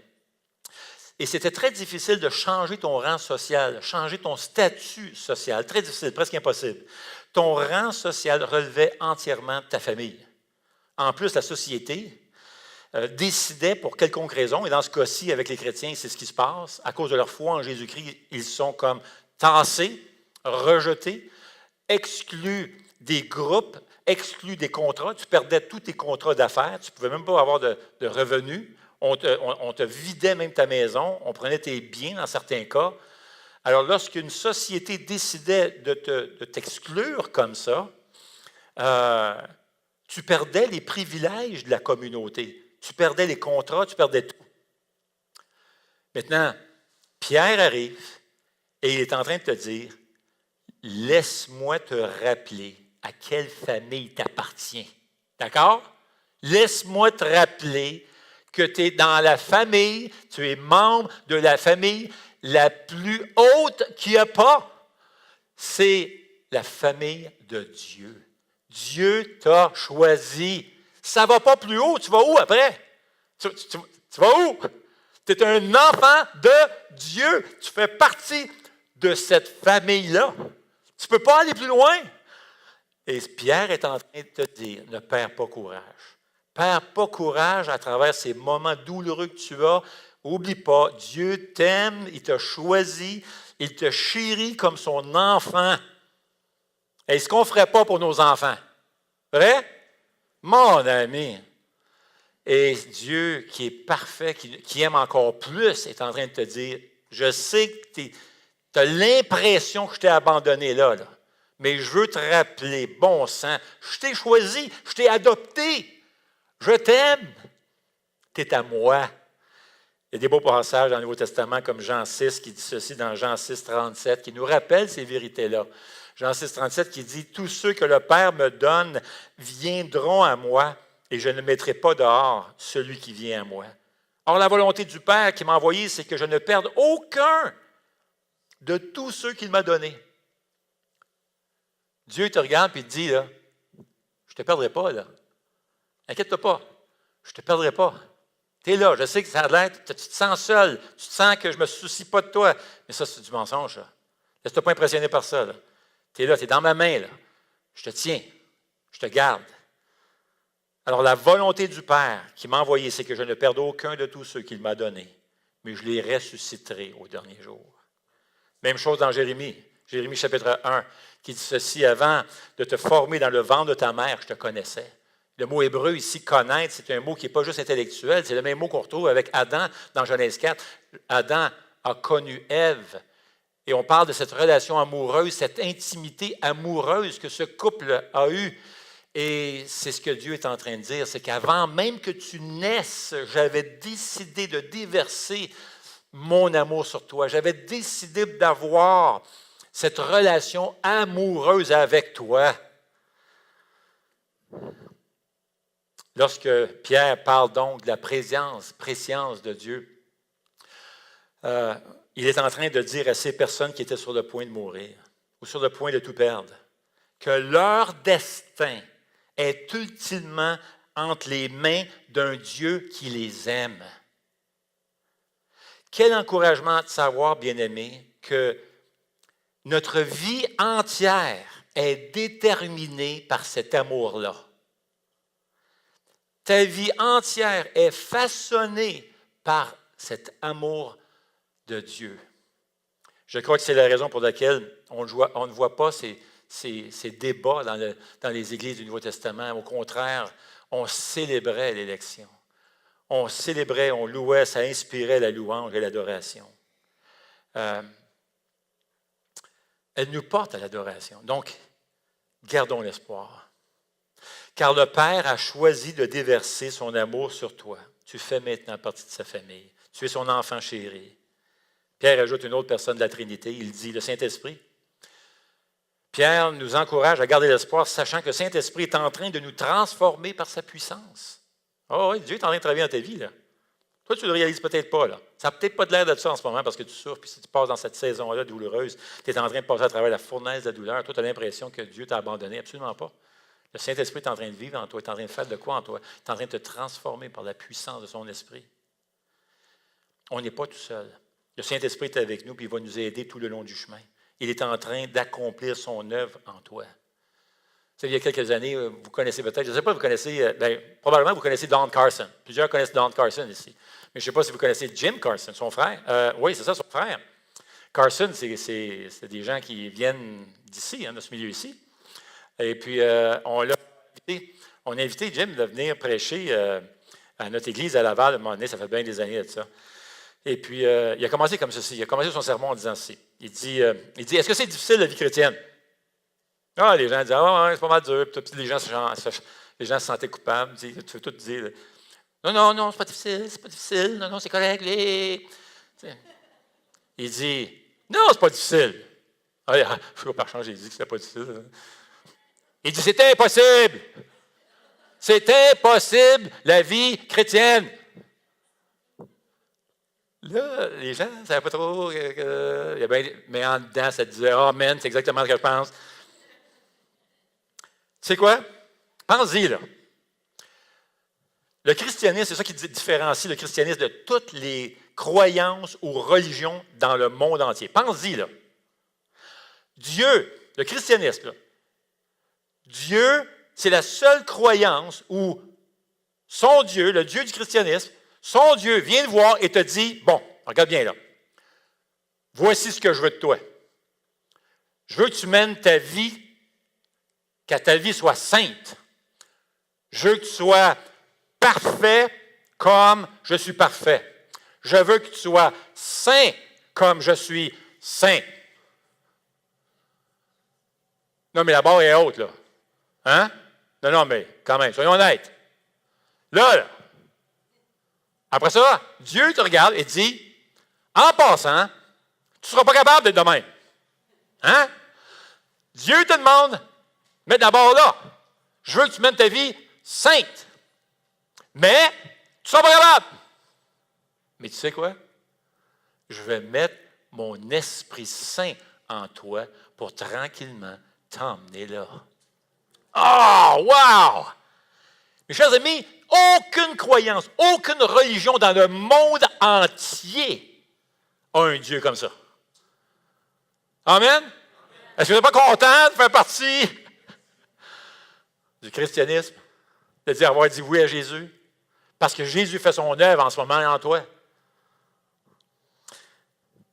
Et c'était très difficile de changer ton rang social, changer ton statut social. Très difficile, presque impossible. Ton rang social relevait entièrement de ta famille. En plus, la société décidait pour quelconque raison, et dans ce cas-ci, avec les chrétiens, c'est ce qui se passe, à cause de leur foi en Jésus-Christ, ils sont comme tassés, rejetés, exclus des groupes, exclus des contrats. Tu perdais tous tes contrats d'affaires, tu ne pouvais même pas avoir de revenus. On te vidait même ta maison, on prenait tes biens dans certains cas. Alors, lorsqu'une société décidait de t'exclure comme ça, tu perdais les privilèges de la communauté. Tu perdais les contrats, tu perdais tout. Maintenant, Pierre arrive et il est en train de te dire, laisse-moi te rappeler à quelle famille t'appartiens. D'accord? Laisse-moi te rappeler que tu es dans la famille, tu es membre de la famille la plus haute qu'il n'y a pas. C'est la famille de Dieu. Dieu t'a choisi. Ça ne va pas plus haut, tu vas où après? Tu vas où? Tu es un enfant de Dieu. Tu fais partie de cette famille-là. Tu ne peux pas aller plus loin. Et Pierre est en train de te dire, ne perds pas courage. Perds pas courage à travers ces moments douloureux que tu as. N'oublie pas, Dieu t'aime, il t'a choisi, il te chérit comme son enfant. Et ce qu'on ne ferait pas pour nos enfants. Vrai? Mon ami. Et Dieu, qui est parfait, qui aime encore plus, est en train de te dire, je sais que tu as l'impression que je t'ai abandonné là, mais je veux te rappeler, bon sang, je t'ai choisi, je t'ai adopté. Je t'aime. Tu es à moi. Il y a des beaux passages dans le Nouveau Testament comme Jean 6 qui dit ceci dans Jean 6, 37, qui nous rappelle ces vérités-là. Jean 6, 37 qui dit « Tous ceux que le Père me donne viendront à moi et je ne mettrai pas dehors celui qui vient à moi. » Or, la volonté du Père qui m'a envoyé, c'est que je ne perde aucun de tous ceux qu'il m'a donnés. Dieu te regarde et te dit, là, je ne te perdrai pas, là. Inquiète-toi pas, je ne te perdrai pas. Tu es là, je sais que ça a l'air, tu te sens seul, tu te sens que je ne me soucie pas de toi. Mais ça, c'est du mensonge, là. Laisse-toi pas impressionner par ça, là. Tu es là, tu es dans ma main, là. Je te tiens, je te garde. Alors, la volonté du Père qui m'a envoyé, c'est que je ne perde aucun de tous ceux qu'il m'a donnés, mais je les ressusciterai au dernier jour. Même chose dans Jérémie. Jérémie chapitre 1, qui dit ceci, « Avant de te former dans le ventre de ta mère, je te connaissais. » Le mot hébreu ici, « connaître », c'est un mot qui n'est pas juste intellectuel, c'est le même mot qu'on retrouve avec Adam dans Genèse 4. Adam a connu Ève. Et on parle de cette relation amoureuse, cette intimité amoureuse que ce couple a eue. Et c'est ce que Dieu est en train de dire, c'est qu'avant même que tu naisses, j'avais décidé de déverser mon amour sur toi. J'avais décidé d'avoir cette relation amoureuse avec toi. Lorsque Pierre parle donc de la préscience de Dieu, il est en train de dire à ces personnes qui étaient sur le point de mourir ou sur le point de tout perdre, que leur destin est ultimement entre les mains d'un Dieu qui les aime. Quel encouragement de savoir, bien-aimés, que notre vie entière est déterminée par cet amour-là. Ta vie entière est façonnée par cet amour de Dieu. Je crois que c'est la raison pour laquelle on ne voit pas ces débats dans les églises du Nouveau Testament. Au contraire, on célébrait l'élection. On célébrait, on louait, ça inspirait la louange et l'adoration. Elle nous porte à l'adoration. Donc, gardons l'espoir. Car le Père a choisi de déverser son amour sur toi. Tu fais maintenant partie de sa famille. Tu es son enfant chéri. Pierre ajoute une autre personne de la Trinité. Il dit, le Saint-Esprit. Pierre nous encourage à garder l'espoir, sachant que le Saint-Esprit est en train de nous transformer par sa puissance. Oh oui, Dieu est en train de travailler dans ta vie, là. Toi, tu ne le réalises peut-être pas, là. Ça n'a peut-être pas de l'air de ça en ce moment parce que tu souffres, puis si tu passes dans cette saison-là douloureuse, tu es en train de passer à travers la fournaise de la douleur. Toi, tu as l'impression que Dieu t'a abandonné. Absolument pas. Le Saint-Esprit est en train de vivre en toi, il est en train de faire de quoi en toi? Il est en train de te transformer par la puissance de son esprit. On n'est pas tout seul. Le Saint-Esprit est avec nous, puis il va nous aider tout le long du chemin. Il est en train d'accomplir son œuvre en toi. Vous savez, il y a quelques années, vous connaissez peut-être, je ne sais pas, vous connaissez, probablement vous connaissez Don Carson. Plusieurs connaissent Don Carson ici. Mais je ne sais pas si vous connaissez Jim Carson, son frère. Oui, c'est ça, son frère. Carson, c'est des gens qui viennent d'ici, de ce milieu ici. Et puis, on a invité Jim de venir prêcher à notre église à Laval à un moment donné, ça fait bien des années de ça. Et puis, il a commencé comme ceci. Il a commencé son sermon en disant ceci. Il dit, est-ce que c'est difficile la vie chrétienne? Ah, les gens disent, ah, ouais, c'est pas mal dur. Puis les gens se sentaient coupables. Tu veux tout dire. Non, c'est pas difficile. Non, c'est correct. Il dit, non, c'est pas difficile. Ah, je ne sais pas par chance, j'ai dit que c'était pas difficile. Il dit, c'est impossible. C'est impossible, la vie chrétienne. Là, les gens ne savaient pas trop. Mais en dedans, ça disait, amen, c'est exactement ce que je pense. Tu sais quoi? Pense-y, là. Le christianisme, c'est ça qui différencie le christianisme de toutes les croyances ou religions dans le monde entier. Pense-y, là. Dieu, le christianisme, là, Dieu, c'est la seule croyance où son Dieu, le Dieu du christianisme, son Dieu vient te voir et te dit, bon, regarde bien là, voici ce que je veux de toi. Je veux que tu mènes ta vie, que ta vie soit sainte. Je veux que tu sois parfait comme je suis parfait. Je veux que tu sois saint comme je suis saint. Non, mais la barre est haute, là. Hein? Non, mais quand même, soyons honnêtes. Là, après ça, Dieu te regarde et dit, en passant, tu ne seras pas capable d'être de même. Hein? Dieu te demande, mais d'abord là, je veux que tu mènes ta vie sainte. Mais, tu ne seras pas capable. Mais tu sais quoi? Je vais mettre mon Esprit Saint en toi pour tranquillement t'emmener là. Oh, wow! Mes chers amis, aucune croyance, aucune religion dans le monde entier a un Dieu comme ça. Amen? Est-ce que vous n'êtes pas content de faire partie du christianisme, de dire avoir dit oui à Jésus? Parce que Jésus fait son œuvre en ce moment en toi.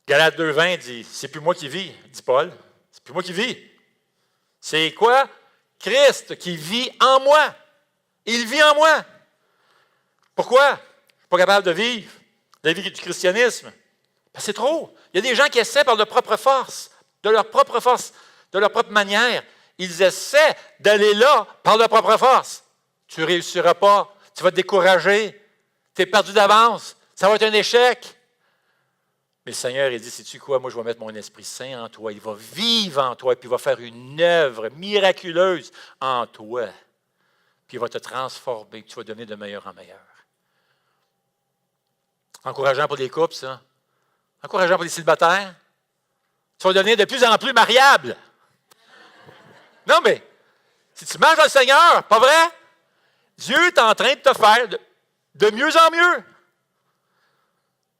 Galates 2,20 dit, c'est plus moi qui vis, dit Paul. C'est plus moi qui vis. C'est quoi? Christ qui vit en moi. Il vit en moi. Pourquoi? Je ne suis pas capable de vivre la vie du christianisme. Ben, c'est trop. Il y a des gens qui essaient par leur propre force, de leur propre manière. Ils essaient d'aller là par leur propre force. Tu ne réussiras pas. Tu vas te décourager. Tu es perdu d'avance. Ça va être un échec. Mais le Seigneur, il dit, sais-tu quoi? Moi, je vais mettre mon Esprit Saint en toi. Il va vivre en toi, puis il va faire une œuvre miraculeuse en toi. Puis il va te transformer, puis tu vas devenir de meilleur en meilleur. Encourageant pour les couples, ça. Encourageant pour les célibataires. Tu vas devenir de plus en plus mariable. Non, mais si tu marches dans le Seigneur, pas vrai? Dieu est en train de te faire de mieux en mieux.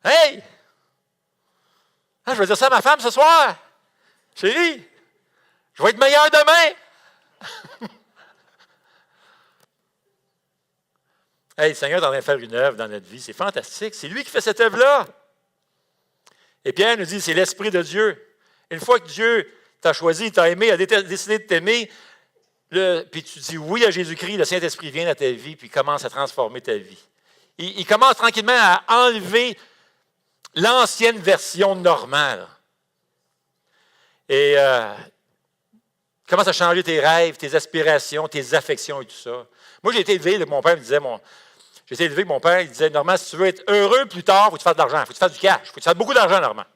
Hey! Je vais dire ça à ma femme ce soir. Chérie, je Je vais être meilleur demain. Hey, le Seigneur est en train de faire une œuvre dans notre vie. C'est fantastique. C'est lui qui fait cette œuvre-là. Et Pierre nous dit, c'est l'Esprit de Dieu. Une fois que Dieu t'a choisi, t'a aimé, a décidé de t'aimer, puis tu dis oui à Jésus-Christ, le Saint-Esprit vient dans ta vie, puis commence à transformer ta vie. Il commence tranquillement à enlever l'ancienne version normale. Et commence à changer tes rêves, tes aspirations, tes affections et tout ça. Moi, j'ai été élevé, mon père me disait, j'ai été élevé, mon père, il disait, Normand, si tu veux être heureux plus tard, il faut que tu fasses de l'argent, il faut que tu fasses du cash, il faut que tu fasses beaucoup d'argent, Normand.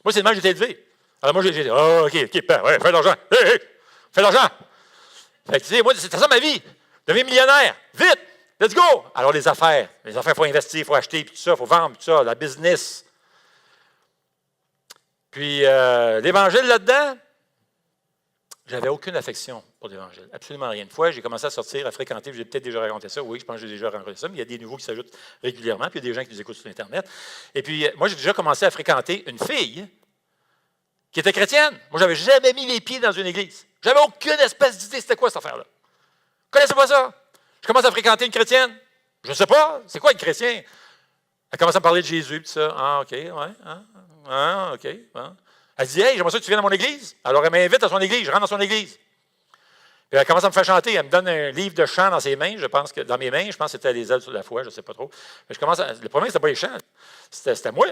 Moi, c'est le même que j'ai été élevé. Alors moi, j'ai dit, oh, OK, père, ouais, fais de l'argent. Hey, fais de l'argent. Fait que, tu sais, moi, c'était ça ma vie. Devenir millionnaire. Vite, let's go. Alors, les affaires, il faut investir, il faut acheter, puis tout ça, il faut vendre, puis tout ça, la business. Puis, l'Évangile là-dedans, j'avais aucune affection pour l'Évangile. Absolument rien. Une fois, j'ai commencé à sortir, à fréquenter, j'ai peut-être déjà raconté ça, oui, je pense que j'ai déjà raconté ça, mais il y a des nouveaux qui s'ajoutent régulièrement, puis il y a des gens qui nous écoutent sur Internet. Et puis, moi, j'ai déjà commencé à fréquenter une fille qui était chrétienne. Moi, je n'avais jamais mis les pieds dans une église. J'avais aucune espèce d'idée c'était quoi cette affaire-là. Je ne connaissais pas ça. Je commence à fréquenter une chrétienne. Je ne sais pas, c'est quoi être chrétien? Elle commence à me parler de Jésus, puis ça. Ah, OK, ouais. OK. Hein. Elle dit, hey, j'aimerais ça que tu viennes dans mon église. Alors, elle m'invite à son église, je rentre dans son église. Puis elle commence à me faire chanter. Elle me donne un livre de chant dans ses mains. Je pense que dans mes mains, je pense que c'était les ailes sur la foi, je ne sais pas trop. Mais le premier, c'était pas les chants, c'était moi.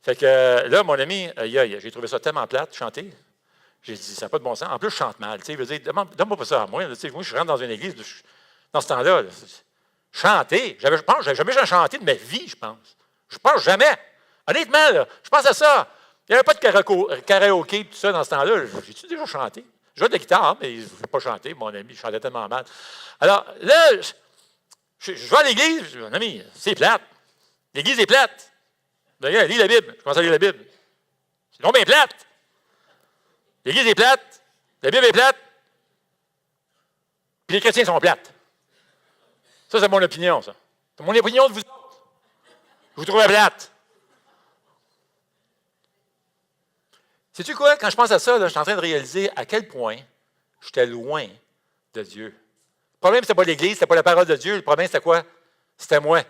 Fait que là, mon ami, j'ai trouvé ça tellement plate, chanter. J'ai dit, ça n'a pas de bon sens. En plus, je chante mal. Je veux dire, donne-moi pas ça à moi. Moi, je rentre dans une église, dans ce temps-là, chanter. Je pense que je n'avais jamais chanté de ma vie, je pense. Je pense jamais. Honnêtement, là, je pense à ça. Il n'y avait pas de karaoké et tout ça dans ce temps-là. J'ai-tu déjà chanté? Je joue de la guitare, mais je ne vais pas chanter. Mon ami, il chantait tellement mal. Alors, là, je vais à l'église. Mon ami, c'est plate. L'église est plate. D'ailleurs, lis la Bible. Je commence à lire la Bible. C'est non bien plate. L'Église est plate. La Bible est plate. Puis les chrétiens sont plates. Ça, c'est mon opinion, ça. C'est mon opinion de vous autres. Vous trouvez plate. Sais-tu quoi? Quand je pense à ça, là, je suis en train de réaliser à quel point j'étais loin de Dieu. Le problème, ce n'était pas l'Église, ce n'était pas la parole de Dieu. Le problème, c'était quoi? C'était moi.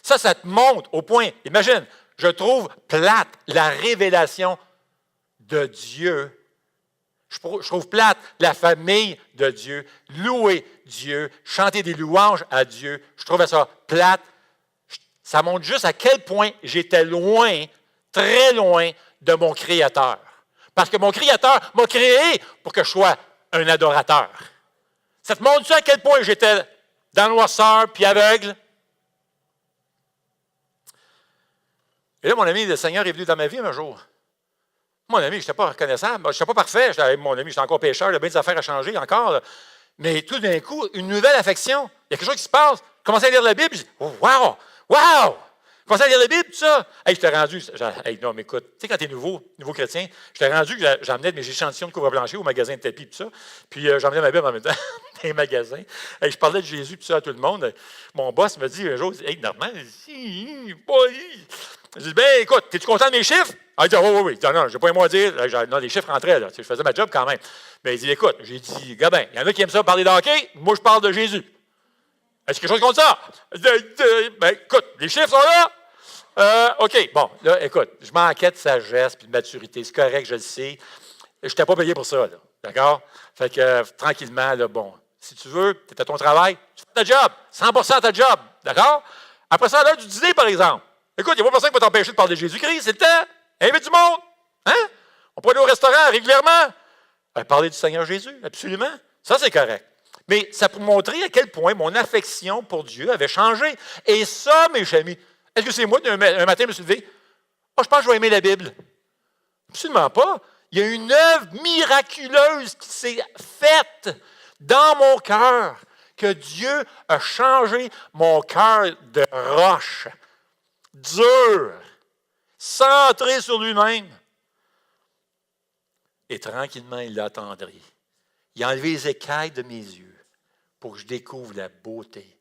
Ça te montre au point. Imagine, je trouve plate la révélation de Dieu. Je trouve plate la famille de Dieu, louer Dieu, chanter des louanges à Dieu. Je trouvais ça plate. Ça montre juste à quel point j'étais loin, très loin de mon Créateur. Parce que mon Créateur m'a créé pour que je sois un adorateur. Ça te montre à quel point j'étais dans la noirceur puis aveugle? Et là, mon ami, le Seigneur est venu dans ma vie un jour. Mon ami, je n'étais pas reconnaissable, je n'étais pas parfait. Mon ami, j'étais encore pécheur, il y a bien des affaires à changer encore. Là. Mais tout d'un coup, une nouvelle affection. Il y a quelque chose qui se passe. Je commence à lire la Bible, je dis, oh, wow! Je commence à lire la Bible, tout ça. Hey, je t'ai rendu. Hey, non, mais écoute, tu sais, quand tu es nouveau chrétien, je t'ai rendu que j'emmenais mes échantillons de couvre-plancher au magasin de tapis, tout ça. Puis j'emmenais ma Bible en même temps dans les magasins. Hey, je parlais de Jésus, tout ça à tout le monde. Mon boss me dit un jour, hey, Normand, je dis, ben écoute, es-tu content de mes chiffres? Ah, il dit, oui. Non, je n'ai pas un mot à dire. Non, les chiffres rentraient, là. Je faisais ma job quand même. Mais il dit, écoute, j'ai dit, Gabin, il y en a qui aiment ça parler de hockey, moi je parle de Jésus. Est-ce qu'il y a quelque chose contre ça? Ben écoute, les chiffres sont là. OK, bon, là, écoute, je manquais de sagesse et de maturité. C'est correct, je le sais. Je n'étais pas payé pour ça, là. D'accord? Fait que, tranquillement, là, bon, si tu veux, tu es à ton travail, tu fais ta job, 100% à ta job. D'accord? Après ça, à l'heure du dîner, par exemple. Écoute, il n'y a pas personne qui va t'empêcher de parler de Jésus-Christ, c'est le temps. Invite du monde. Hein? On peut aller au restaurant régulièrement. Parler du Seigneur Jésus, absolument. Ça, c'est correct. Mais ça pour montrer à quel point mon affection pour Dieu avait changé. Et ça, mes amis, est-ce que c'est moi, un matin, je me suis levé, je pense que je vais aimer la Bible. Absolument pas. Il y a une œuvre miraculeuse qui s'est faite dans mon cœur, que Dieu a changé mon cœur de roche, dur, centré sur lui-même. Et tranquillement, il l'a attendri. Il a enlevé les écailles de mes yeux pour que je découvre la beauté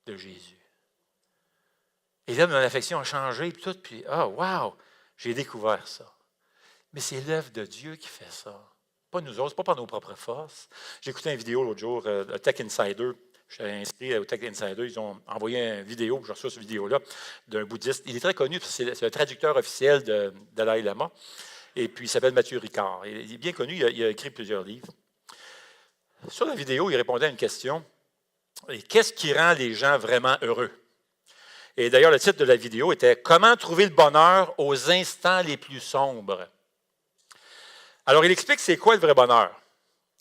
de Jésus. Et là, mon affection a changé, puis wow, j'ai découvert ça. Mais c'est l'œuvre de Dieu qui fait ça. Pas nous autres, pas par nos propres forces. J'ai écouté une vidéo l'autre jour, Tech Insider. Je suis inscrit au Tech Insider. Ils ont envoyé une vidéo, je reçois cette vidéo-là, d'un bouddhiste. Il est très connu, parce que c'est le traducteur officiel de Dalai Lama. Et puis, il s'appelle Mathieu Ricard. Il est bien connu, il a écrit plusieurs livres. Sur la vidéo, il répondait à une question. Et qu'est-ce qui rend les gens vraiment heureux? Et d'ailleurs, le titre de la vidéo était « Comment trouver le bonheur aux instants les plus sombres ». Alors, il explique c'est quoi le vrai bonheur.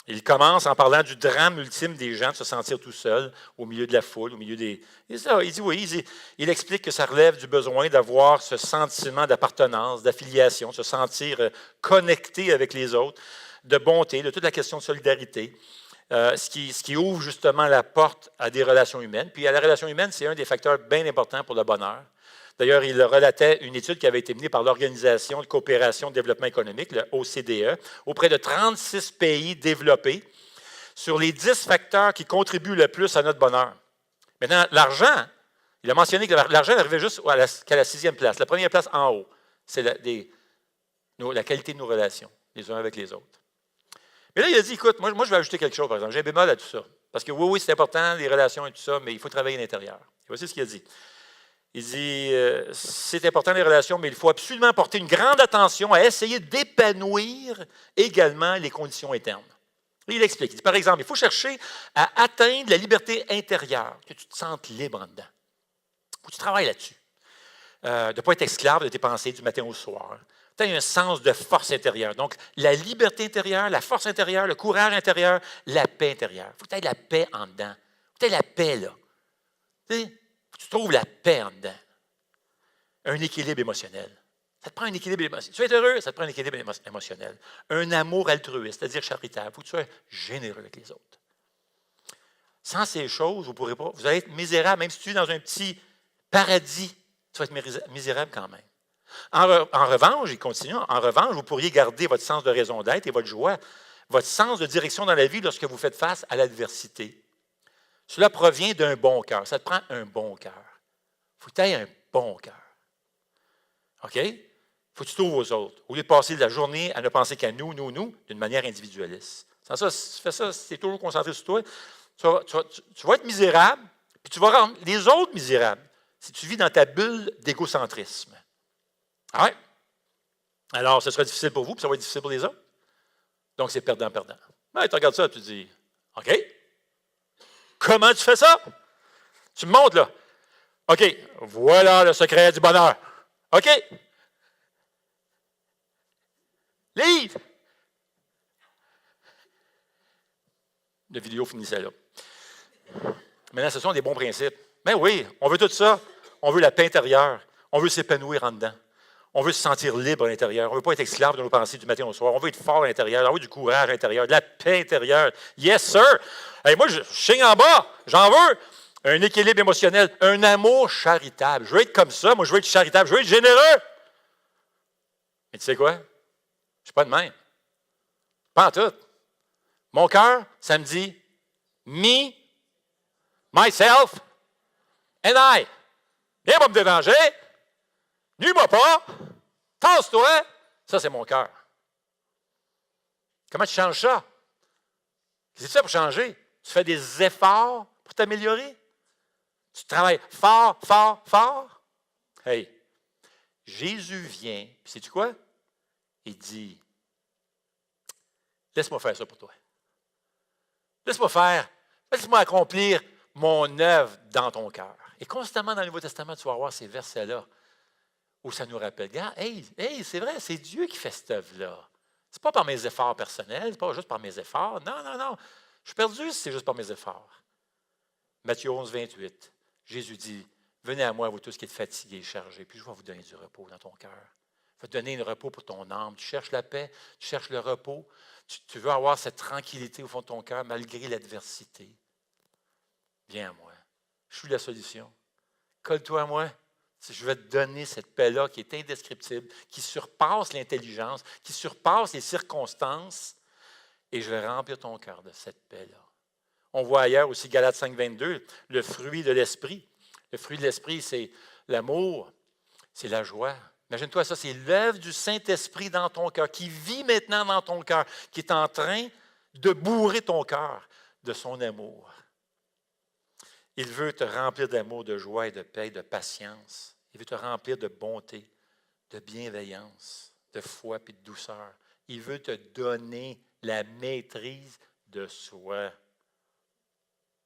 Il commence en parlant du drame ultime des gens de se sentir tout seul, au milieu de la foule, au milieu des... Il dit oui, il explique que ça relève du besoin d'avoir ce sentiment d'appartenance, d'affiliation, se sentir connecté avec les autres, de bonté, de toute la question de solidarité, ce qui ouvre justement la porte à des relations humaines. Puis à la relation humaine, c'est un des facteurs bien importants pour le bonheur. D'ailleurs, il relatait une étude qui avait été menée par l'Organisation de coopération et de développement économique, le OCDE, auprès de 36 pays développés, sur les 10 facteurs qui contribuent le plus à notre bonheur. Maintenant, l'argent, il a mentionné que l'argent n'arrivait juste qu'à la 6e place. La première place en haut, c'est la qualité de nos relations, les uns avec les autres. Mais là, il a dit, écoute, moi je vais ajouter quelque chose, par exemple. J'ai un bémol à tout ça. Parce que oui, c'est important, les relations et tout ça, mais il faut travailler à l'intérieur. Voici ce qu'il a dit. Il dit, c'est important les relations, mais il faut absolument porter une grande attention à essayer d'épanouir également les conditions internes. Il explique, il dit, par exemple, il faut chercher à atteindre la liberté intérieure, que tu te sentes libre en dedans. Il faut que tu travailles là-dessus. De ne pas être esclave de tes pensées du matin au soir. Tu as un sens de force intérieure. Donc, la liberté intérieure, la force intérieure, le courage intérieur, la paix intérieure. Il faut que tu aies de la paix en dedans. Il faut que tu aies de la paix là. Tu sais, tu trouves la paix en dedans. Un équilibre émotionnel. Ça te prend un équilibre émotionnel. Tu veux être heureux, ça te prend un équilibre émotionnel. Un amour altruiste, c'est-à-dire charitable. Il faut que tu sois généreux avec les autres. Sans ces choses, vous ne pourrez pas. Vous allez être misérable, même si tu es dans un petit paradis, tu vas être misérable quand même. En revanche, il continue, en revanche, vous pourriez garder votre sens de raison d'être et votre joie, votre sens de direction dans la vie lorsque vous faites face à l'adversité. Cela provient d'un bon cœur. Ça te prend un bon cœur. Il faut que tu aies un bon cœur. OK? Il faut que tu t'ouvres aux autres. Au lieu de passer la journée à ne penser qu'à nous, d'une manière individualiste. Sans ça, si tu fais ça, si tu es toujours concentré sur toi, tu vas être misérable, puis tu vas rendre les autres misérables si tu vis dans ta bulle d'égocentrisme. Ah ouais? Alors, ce sera difficile pour vous, puis ça va être difficile pour les autres. Donc, c'est perdant-perdant. Tu regardes ça, tu te dis, OK? Comment tu fais ça? Tu me montres, là. OK, voilà le secret du bonheur. OK? Livre! La vidéo finissait là. Maintenant, ce sont des bons principes. Mais oui, on veut tout ça. On veut la paix intérieure. On veut s'épanouir en dedans. On veut se sentir libre à l'intérieur. On ne veut pas être esclave de nos pensées du matin au soir. On veut être fort à l'intérieur. On veut du courage à l'intérieur, de la paix intérieure. Yes, sir! Hey, moi, je chigne en bas. J'en veux. Un équilibre émotionnel. Un amour charitable. Je veux être comme ça. Moi, je veux être charitable. Je veux être généreux. Mais tu sais quoi? Je ne suis pas de même. Pas en tout. Mon cœur, ça me dit me, myself, and I. Viens pas me déranger. Nuis-moi pas. Tasse-toi. Ça, c'est mon cœur. Comment tu changes ça? Qu'est-ce que c'est ça pour changer? Tu fais des efforts pour t'améliorer? Tu travailles fort, fort, fort? Hey, Jésus vient, puis sais-tu quoi? Il dit, laisse-moi faire ça pour toi. Laisse-moi accomplir mon œuvre dans ton cœur. Et constamment dans le Nouveau Testament, tu vas voir ces versets-là où ça nous rappelle, hey, c'est vrai, c'est Dieu qui fait cette œuvre-là. Ce n'est pas par mes efforts personnels, ce n'est pas juste par mes efforts. Non. Je suis perdu si c'est juste par mes efforts. Matthieu 11, 28, Jésus dit, venez à moi, vous tous qui êtes fatigués et chargés, puis je vais vous donner du repos dans ton cœur. Je vais te donner un repos pour ton âme. Tu cherches la paix, tu cherches le repos. Tu veux avoir cette tranquillité au fond de ton cœur malgré l'adversité. Viens à moi. Je suis la solution. Colle-toi à moi. Je vais te donner cette paix-là qui est indescriptible, qui surpasse l'intelligence, qui surpasse les circonstances, et je vais remplir ton cœur de cette paix-là. On voit ailleurs aussi, Galates 5, 22, le fruit de l'esprit. Le fruit de l'esprit, c'est l'amour, c'est la joie, Imagine-toi ça, c'est l'œuvre du Saint-Esprit dans ton cœur, qui vit maintenant dans ton cœur, qui est en train de bourrer ton cœur de son amour. Il veut te remplir d'amour, de joie et de paix, de patience. Il veut te remplir de bonté, de bienveillance, de foi et de douceur. Il veut te donner la maîtrise de soi.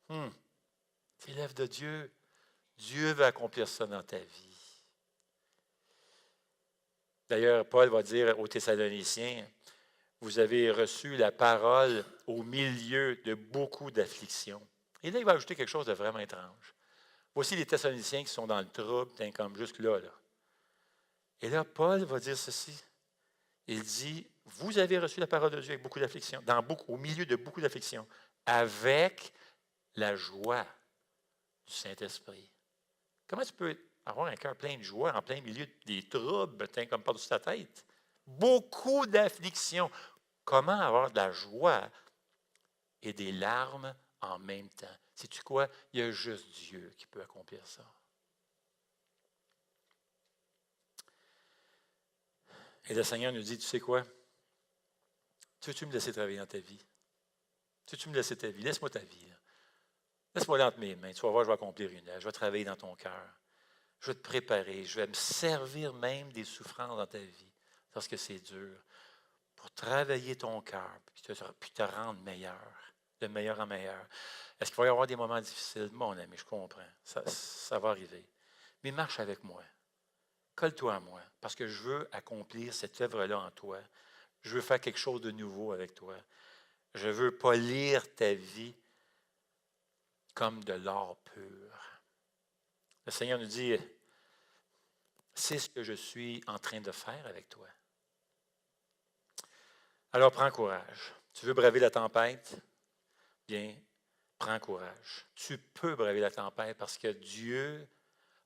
C'est l'œuvre de Dieu. Dieu veut accomplir ça dans ta vie. D'ailleurs, Paul va dire aux Thessaloniciens, vous avez reçu la parole au milieu de beaucoup d'afflictions. Et là, il va ajouter quelque chose de vraiment étrange. Voici les Thessaloniciens qui sont dans le trouble, comme jusque-là. Là. Et là, Paul va dire ceci. Il dit, vous avez reçu la parole de Dieu avec beaucoup d'afflictions, au milieu de beaucoup d'afflictions, avec la joie du Saint-Esprit. Comment tu peux avoir un cœur plein de joie en plein milieu des troubles, comme par-dessus ta tête? Beaucoup d'afflictions. Comment avoir de la joie et des larmes en même temps? Sais-tu quoi? Il y a juste Dieu qui peut accomplir ça. Et le Seigneur nous dit, tu sais quoi? Tu veux-tu me laisser travailler dans ta vie? Tu veux-tu me laisser ta vie? Laisse-moi ta vie. Là. Laisse-moi là entre mes mains. Tu vas voir, je vais accomplir une œuvre. Je vais travailler dans ton cœur. Je vais te préparer. Je vais me servir même des souffrances dans ta vie, lorsque c'est dur, pour travailler ton cœur, puis te rendre meilleur, de meilleur en meilleur. Est-ce qu'il va y avoir des moments difficiles? Mon ami, je comprends. Ça va arriver. Mais marche avec moi. Colle-toi à moi, parce que je veux accomplir cette œuvre-là en toi. Je veux faire quelque chose de nouveau avec toi. Je veux polir ta vie comme de l'or pur. Le Seigneur nous dit, c'est ce que je suis en train de faire avec toi. Alors prends courage. Tu veux braver la tempête? Bien, prends courage. Tu peux braver la tempête parce que Dieu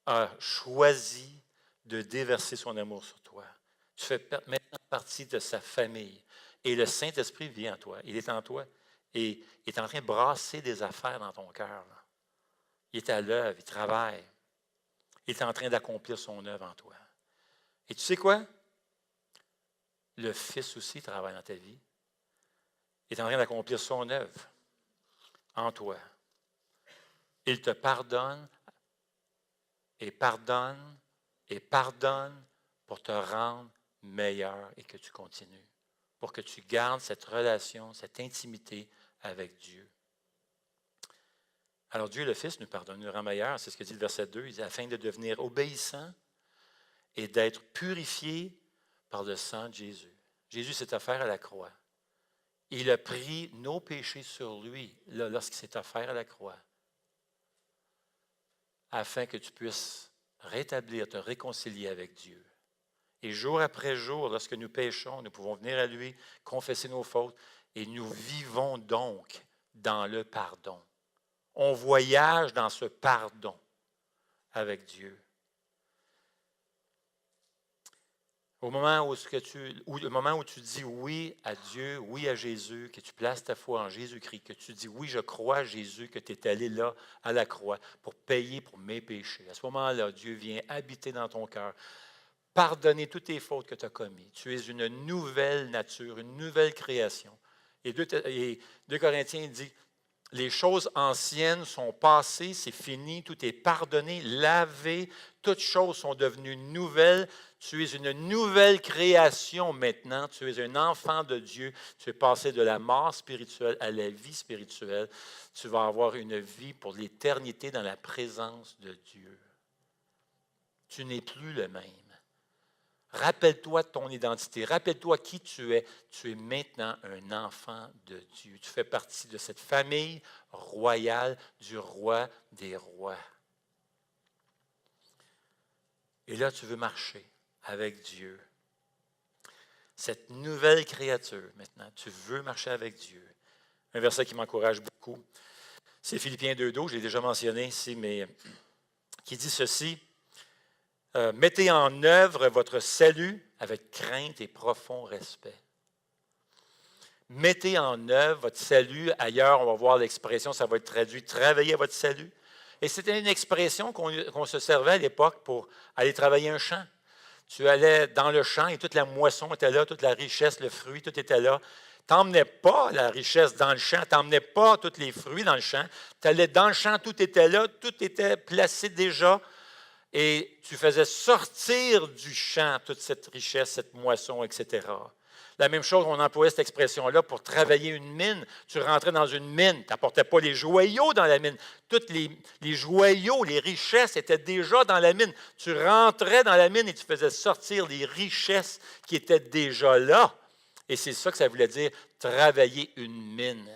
a choisi de déverser son amour sur toi. Tu fais maintenant partie de sa famille. Et le Saint-Esprit vit en toi. Il est en toi. Et il est en train de brasser des affaires dans ton cœur. Là. Il est à l'œuvre, il travaille. Il est en train d'accomplir son œuvre en toi. Et tu sais quoi? Le Fils aussi travaille dans ta vie. Il est en train d'accomplir son œuvre en toi. Il te pardonne et pardonne et pardonne pour te rendre meilleur et que tu continues. Pour que tu gardes cette relation, cette intimité avec Dieu. Alors Dieu le Fils nous pardonne, nous rend meilleur. C'est ce que dit le verset 2. Il dit, afin de devenir obéissant et d'être purifié par le sang de Jésus. Jésus s'est offert à la croix. Il a pris nos péchés sur lui lorsqu'il s'est offert à la croix, afin que tu puisses rétablir, te réconcilier avec Dieu. Et jour après jour, lorsque nous péchons, nous pouvons venir à lui, confesser nos fautes, et nous vivons donc dans le pardon. On voyage dans ce pardon avec Dieu. Au moment où tu dis oui à Dieu, oui à Jésus, que tu places ta foi en Jésus-Christ, que tu dis oui, je crois à Jésus, que tu es allé là à la croix pour payer pour mes péchés. À ce moment-là, Dieu vient habiter dans ton cœur, pardonner toutes tes fautes que tu as commises. Tu es une nouvelle nature, une nouvelle création. Et 2 Corinthiens dit, les choses anciennes sont passées, c'est fini, tout est pardonné, lavé, toutes choses sont devenues nouvelles. Tu es une nouvelle création maintenant, tu es un enfant de Dieu, tu es passé de la mort spirituelle à la vie spirituelle. Tu vas avoir une vie pour l'éternité dans la présence de Dieu. Tu n'es plus le même. Rappelle-toi de ton identité. Rappelle-toi qui tu es. Tu es maintenant un enfant de Dieu. Tu fais partie de cette famille royale du roi des rois. Et là, tu veux marcher avec Dieu. Cette nouvelle créature, maintenant, tu veux marcher avec Dieu. Un verset qui m'encourage beaucoup, c'est Philippiens 2,12, je l'ai déjà mentionné ici, mais qui dit ceci. Mettez en œuvre votre salut avec crainte et profond respect. Mettez en œuvre votre salut. Ailleurs, on va voir l'expression, ça va être traduit, travaillez à votre salut. Et c'était une expression qu'on se servait à l'époque pour aller travailler un champ. Tu allais dans le champ et toute la moisson était là, toute la richesse, le fruit, tout était là. Tu n'emmenais pas la richesse dans le champ, tu n'emmenais pas tous les fruits dans le champ. Tu allais dans le champ, tout était là, tout était placé déjà. Et tu faisais sortir du champ toute cette richesse, cette moisson, etc. La même chose, on employait cette expression-là pour travailler une mine. Tu rentrais dans une mine, tu n'apportais pas les joyaux dans la mine. Tous les joyaux, les richesses étaient déjà dans la mine. Tu rentrais dans la mine et tu faisais sortir les richesses qui étaient déjà là. Et c'est ça que ça voulait dire, travailler une mine.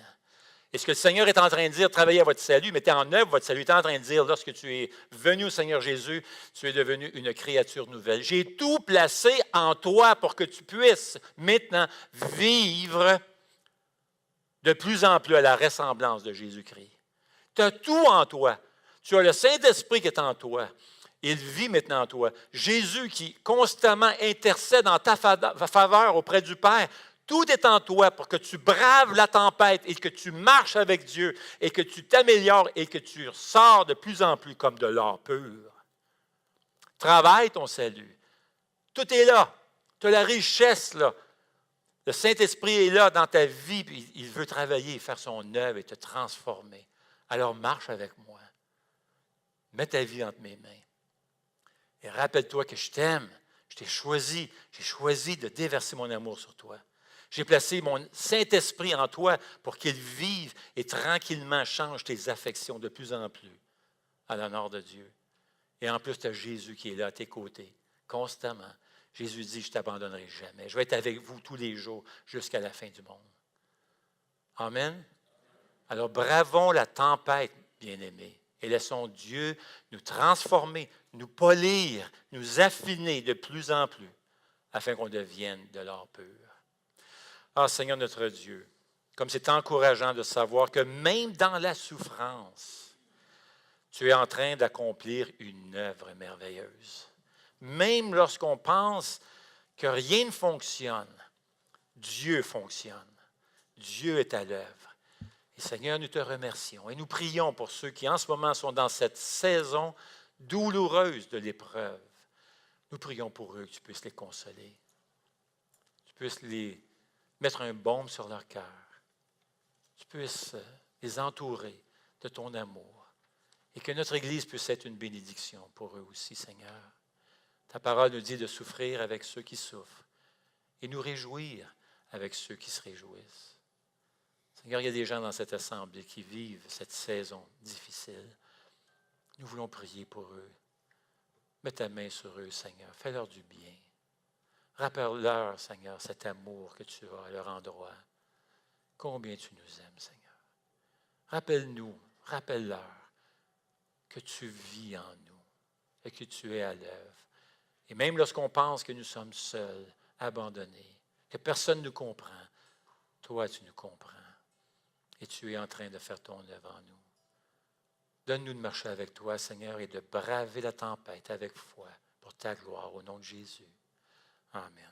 Et ce que le Seigneur est en train de dire, travaillez à votre salut, mettez en œuvre votre salut. Il est en train de dire, lorsque tu es venu au Seigneur Jésus, tu es devenu une créature nouvelle. J'ai tout placé en toi pour que tu puisses maintenant vivre de plus en plus à la ressemblance de Jésus-Christ. Tu as tout en toi. Tu as le Saint-Esprit qui est en toi. Il vit maintenant en toi. Jésus qui constamment intercède en ta faveur auprès du Père. Tout est en toi pour que tu braves la tempête et que tu marches avec Dieu et que tu t'améliores et que tu sors de plus en plus comme de l'or pur. Travaille ton salut. Tout est là. Tu as la richesse là. Le Saint-Esprit est là dans ta vie, puis il veut travailler, faire son œuvre et te transformer. Alors marche avec moi. Mets ta vie entre mes mains. Et rappelle-toi que je t'aime. Je t'ai choisi. J'ai choisi de déverser mon amour sur toi. J'ai placé mon Saint-Esprit en toi pour qu'il vive et tranquillement change tes affections de plus en plus à l'honneur de Dieu. Et en plus, tu as Jésus qui est là à tes côtés, constamment. Jésus dit, je ne t'abandonnerai jamais. Je vais être avec vous tous les jours jusqu'à la fin du monde. Amen. Alors, bravons la tempête, bien-aimés, et laissons Dieu nous transformer, nous polir, nous affiner de plus en plus, afin qu'on devienne de l'or pur. Ah, Seigneur notre Dieu, comme c'est encourageant de savoir que même dans la souffrance, tu es en train d'accomplir une œuvre merveilleuse. Même lorsqu'on pense que rien ne fonctionne, Dieu fonctionne. Dieu est à l'œuvre. Et Seigneur, nous te remercions et nous prions pour ceux qui en ce moment sont dans cette saison douloureuse de l'épreuve. Nous prions pour eux que tu puisses les consoler. Tu puisses les mettre un baume sur leur cœur. Tu puisses les entourer de ton amour et que notre Église puisse être une bénédiction pour eux aussi, Seigneur. Ta parole nous dit de souffrir avec ceux qui souffrent et nous réjouir avec ceux qui se réjouissent. Seigneur, il y a des gens dans cette assemblée qui vivent cette saison difficile. Nous voulons prier pour eux. Mets ta main sur eux, Seigneur. Fais-leur du bien. Rappelle-leur, Seigneur, cet amour que tu as à leur endroit. Combien tu nous aimes, Seigneur. Rappelle-leur que tu vis en nous et que tu es à l'œuvre. Et même lorsqu'on pense que nous sommes seuls, abandonnés, que personne ne nous comprend, toi, tu nous comprends. Et tu es en train de faire ton œuvre en nous. Donne-nous de marcher avec toi, Seigneur, et de braver la tempête avec foi pour ta gloire, au nom de Jésus. Amen.